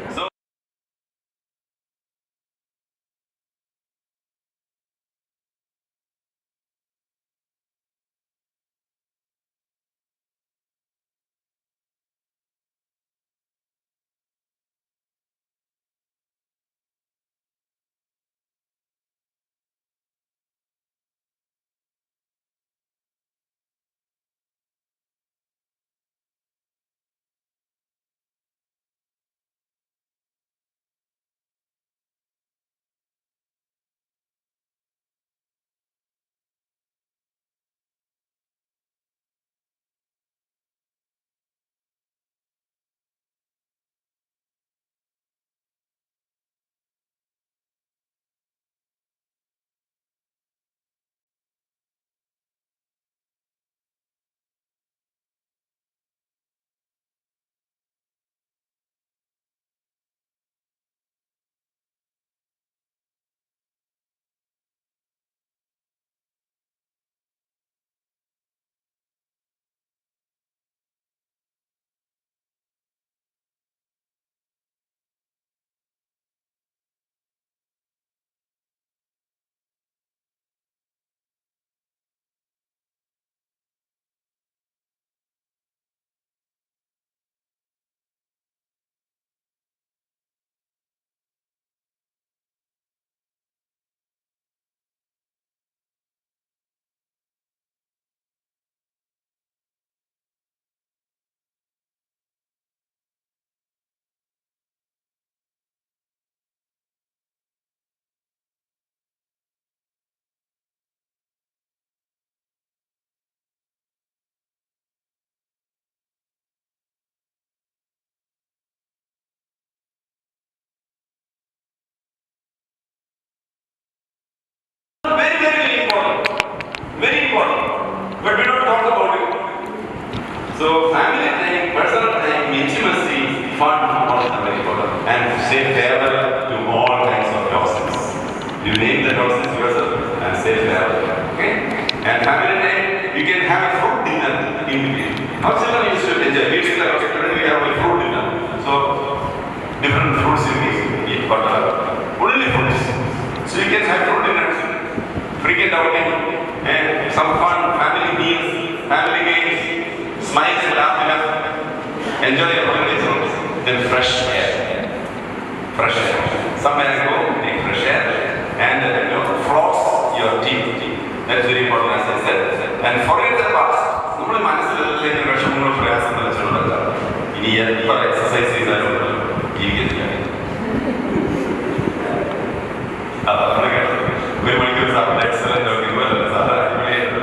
So family time, personal time, intimacy, fun, all are very important. And say farewell to all kinds of nonsense. You name the nonsense yourself and say farewell. Okay? And family time, you can have a fruit dinner in between. Our children used to enjoy. We used to like we have a fruit dinner. So different fruits you eat, but only fruits. So you can have fruit dinner, freaking outing, and some fun family meals, family games, smiles and laughter, enjoy your holidays, then fresh air. Fresh air. Somewhere go, take fresh air, and floss your teeth. That's very important, as I said. And forget the past. നമ്മുടെ മനസ്സിലെല്ലാം വിഷമങ്ങളും പ്രയാസങ്ങളും വെച്ചുകൊണ്ടല്ല ഇനി എത്ര exercise ചെയ്താലും ജീവിക്കത്തില്ല. അതാണ് കേട്ടത്. ഒരു മണിക്കൂർ സാറിന് എക്സലന്റ് ഇതുപോലെ സാറ് അടിപൊളിയായിരുന്നു.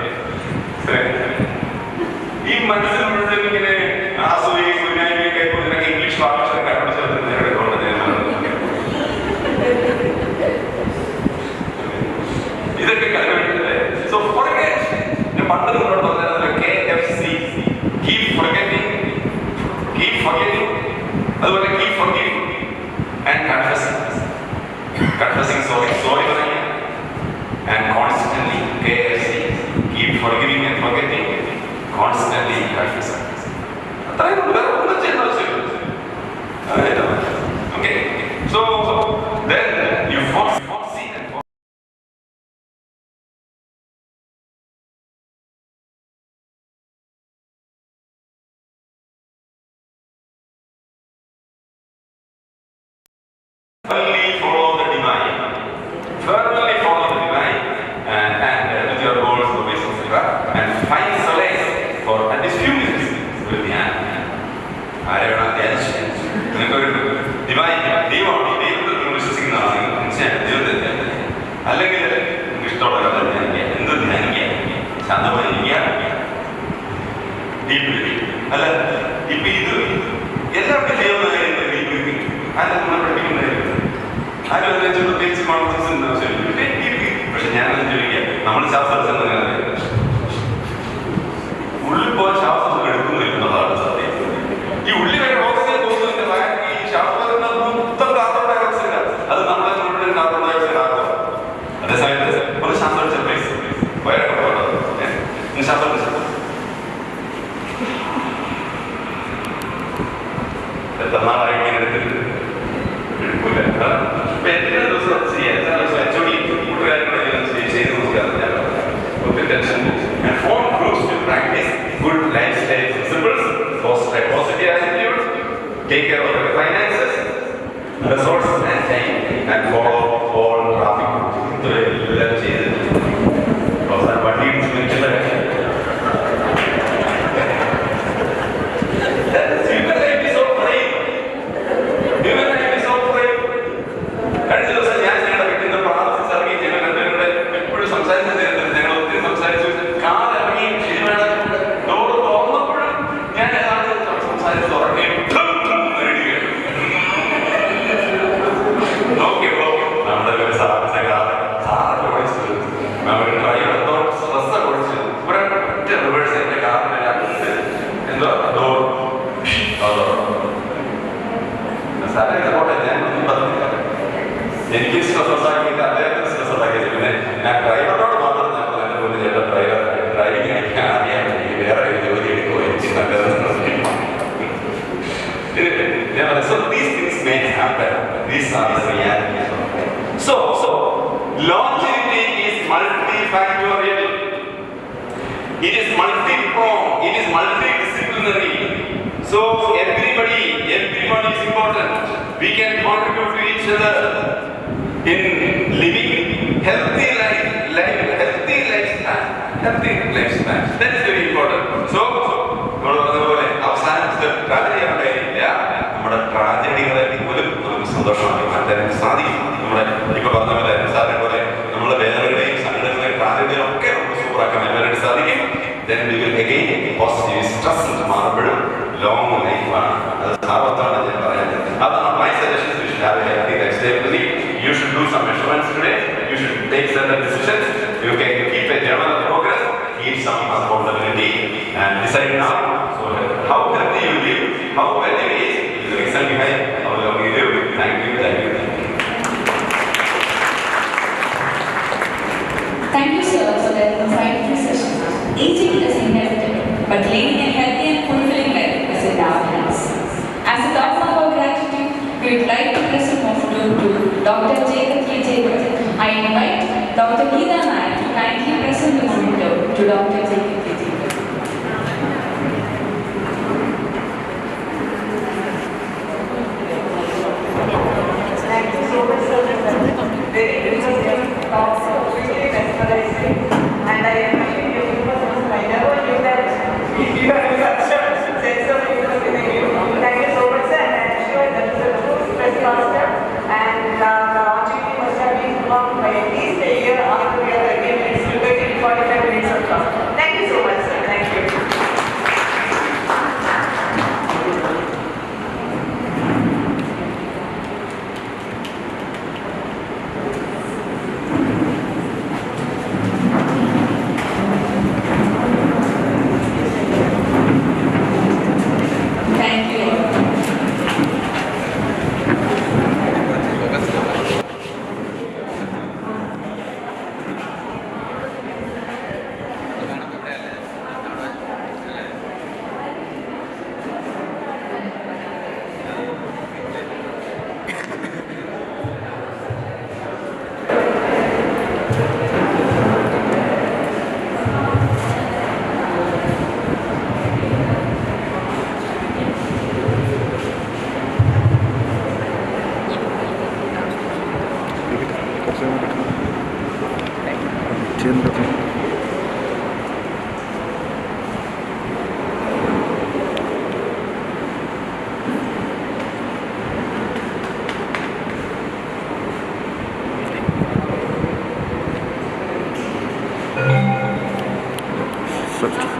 ഈ മനസ്സിൽ മുഴുവൻ ഇങ്ങനെ ആസ്വദിക്കുകയും കുഞ്ഞായ്മയും കൈക്കൊണ്ടിനൊക്കെ ഇംഗ്ലീഷ് ഭാഷ കണ്ടുപിടിച്ചത് നേരെ കൊണ്ട് ഇതൊക്കെ കണ്ടുപിടിച്ചത്. So forget. പണ്ട് നിങ്ങളോട് പറഞ്ഞത് KFC, കീപ് ഫോർഗെറ്റിംഗ്, അതുപോലെ keep forgiving and confessing sorry പറയുക and constantly KFC, keep forgiving and forgetting, constantly confessing. അത്രയും വേറെ ഒന്നും ചെയ്യേണ്ട ആവശ്യമില്ല. Okay, so then you foresee and firmly follow the divine, and with your goals, ways, etc. And find solace for at least few minutes with the hand. ആരെയാണ് ധ്യാനിച്ചത്? നിങ്ങൾക്കൊരു divine ദൈവത്തിൽ വിശ്വസിക്കുന്നതാണെങ്കിൽ തീർച്ചയായും ദൈവത്തെ അല്ലെങ്കിൽ നിങ്ങൾക്ക് ഇഷ്ടമുള്ള കഥ ധ്യാനിക്കുക, എന്ത് ധ്യാനിക്കുക, ശാന്തമായി ഇരിക്കുക, ഡീപ് ബ്രീതിങ്. അല്ല ഇപ്പൊ ഇത് എല്ലാവർക്കും ചെയ്യുന്ന ഡീപ് ബ്രീതിങ് ആരും നമ്മൾ പഠിപ്പിക്കുന്നത് ആരും അതിനെ പ്രത്യേകിച്ച് കോൺഫിഡൻസ് ഉണ്ട്. പക്ഷെ ഞാനത് ചോദിക്കുക, നമ്മൾ ശ്വാസം ഉള്ളിൽ പോകാൻ ശ്വാസം എടുക്കുന്നില്ലെന്നുള്ളതാണ് സത്യം. ഈ ഉള്ളിൽ വരെ ഓക്സിജൻ പോകുന്നതിന്റെ ഈ ശ്വാസം മൊത്തം കാർബൺ ഡൈ ഓക്സൈഡ്, അത് നമ്മളെ മുഴുവൻ കാർബൺ ഡൈ ഓക്സൈഡ് ആകും. അതേസമയത്ത് ഒരു ശ്വാസം എടുത്ത പ്ലേസ് വയറൊക്കെ പോകണം. ശ്വാസം എടുത്ത എത്ര നാളായി ഇങ്ങനെ എടുത്തിട്ട് എടുക്കൂല. അപ്പൊ എല്ലാ ദിവസവും ചെയ്യാം. HOD കൂട്ടുകാരുടെ ചെയ്ത് നോക്കുക. ഒത്തിരി tension and form groups to practice good lifestyle principles, foster a positive attitude, take care of your finances, resources and time, and follow all traffic rules. ഇതെല്ലാം ചെയ്ത് അവസാനം വണ്ടി ഇടിച്ച് നിൽക്കുന്ന കഴിഞ്ഞ ദിവസം ഞാൻ ഞങ്ങളുടെ വീട്ടിൽ പ്രാർത്ഥിച്ച് ഇറങ്ങി ഞങ്ങളുടെ എപ്പോഴും സംസാരിച്ചു കാർ ഇറങ്ങി ഡോറ് തുറന്നപ്പോഴും ഞാൻ സംസാരിച്ച് തുറങ്ങി നോക്കിയപ്പോ നമ്മുടെ ഒരു സാറൊക്കെ ഓടിച്ചത് നമ്മുടെ ഡ്രൈവർ സ്ട്രെസ്സൊക്കെ ഓടിച്ചത് ഇവിടെ ഒറ്റ റിവേഴ്സ് എന്റെ കാറിന്റെ എന്തോ ഡോർ സാറേ പോട്ടെ ഞാൻ ഒന്നും പറഞ്ഞില്ല. എനിക്ക് സ്ട്രെസ് ആക്കിയിട്ട് അദ്ദേഹത്തിന് സ്ട്രെസ് ഉണ്ടാക്കിയത്. പിന്നെ ഞാൻ ഡ്രൈവറിനോട് മാത്രം ഞാൻ പറഞ്ഞു കൊണ്ട് ചേട്ടാ ഡ്രൈവിംഗ് എനിക്ക് അറിയാൻ വേറെ ഒരു ജോലി എടുക്കുമോ എനിക്ക് നല്ലതെന്ന് ഞാൻ പറഞ്ഞു. So these things may happen. These are the realities. So longevity is multifactorial. It is multi-pronged. It is multidisciplinary. So everybody is important. We can contribute to each other in living healthy lifespan. That is very important. So നമ്മൾ പറഞ്ഞതുപോലെ അവസാനത്തെ tragedy ഉണ്ടായില്ല. നമ്മുടെ ട്രാജഡികളെ പോലും നമുക്ക് സന്തോഷമാക്കി മാറ്റാൻ സാധിക്കും. നമ്മുടെ ഇപ്പൊ പറഞ്ഞ പോലെ സാറിനെ പോലെ നമ്മളെ വേദനകളെയും സങ്കടങ്ങളെയും ട്രാജഡികളും ഒക്കെ നമുക്ക് സൂപ്പറാക്കാൻ വേണ്ടി സാധിക്കും. Then we will again positive stress മാറുമ്പോഴും ലോങ് ലൈഫാണ്. അത് സാർവത്താണ് ഞാൻ പറയുന്നത്. അതാണ് my suggestions. You should have a healthy lifestyle. You should do some measurements today. You should take certain decisions. You can keep a journal of progress, keep some accountability, and and decide now. So how healthy you live, how well you age is the reason behind how long you live. Thank you, thank you, thank you. Thank you, sir, for that insightful session. Aging is inevitable, but leading a healthy and fulfilling life is in our hands. As a token of our gratitude, we would like to present a photo to Dr. Jacob. I invite Dr. Geeta Nair to kindly present the photo to Dr. Jacob.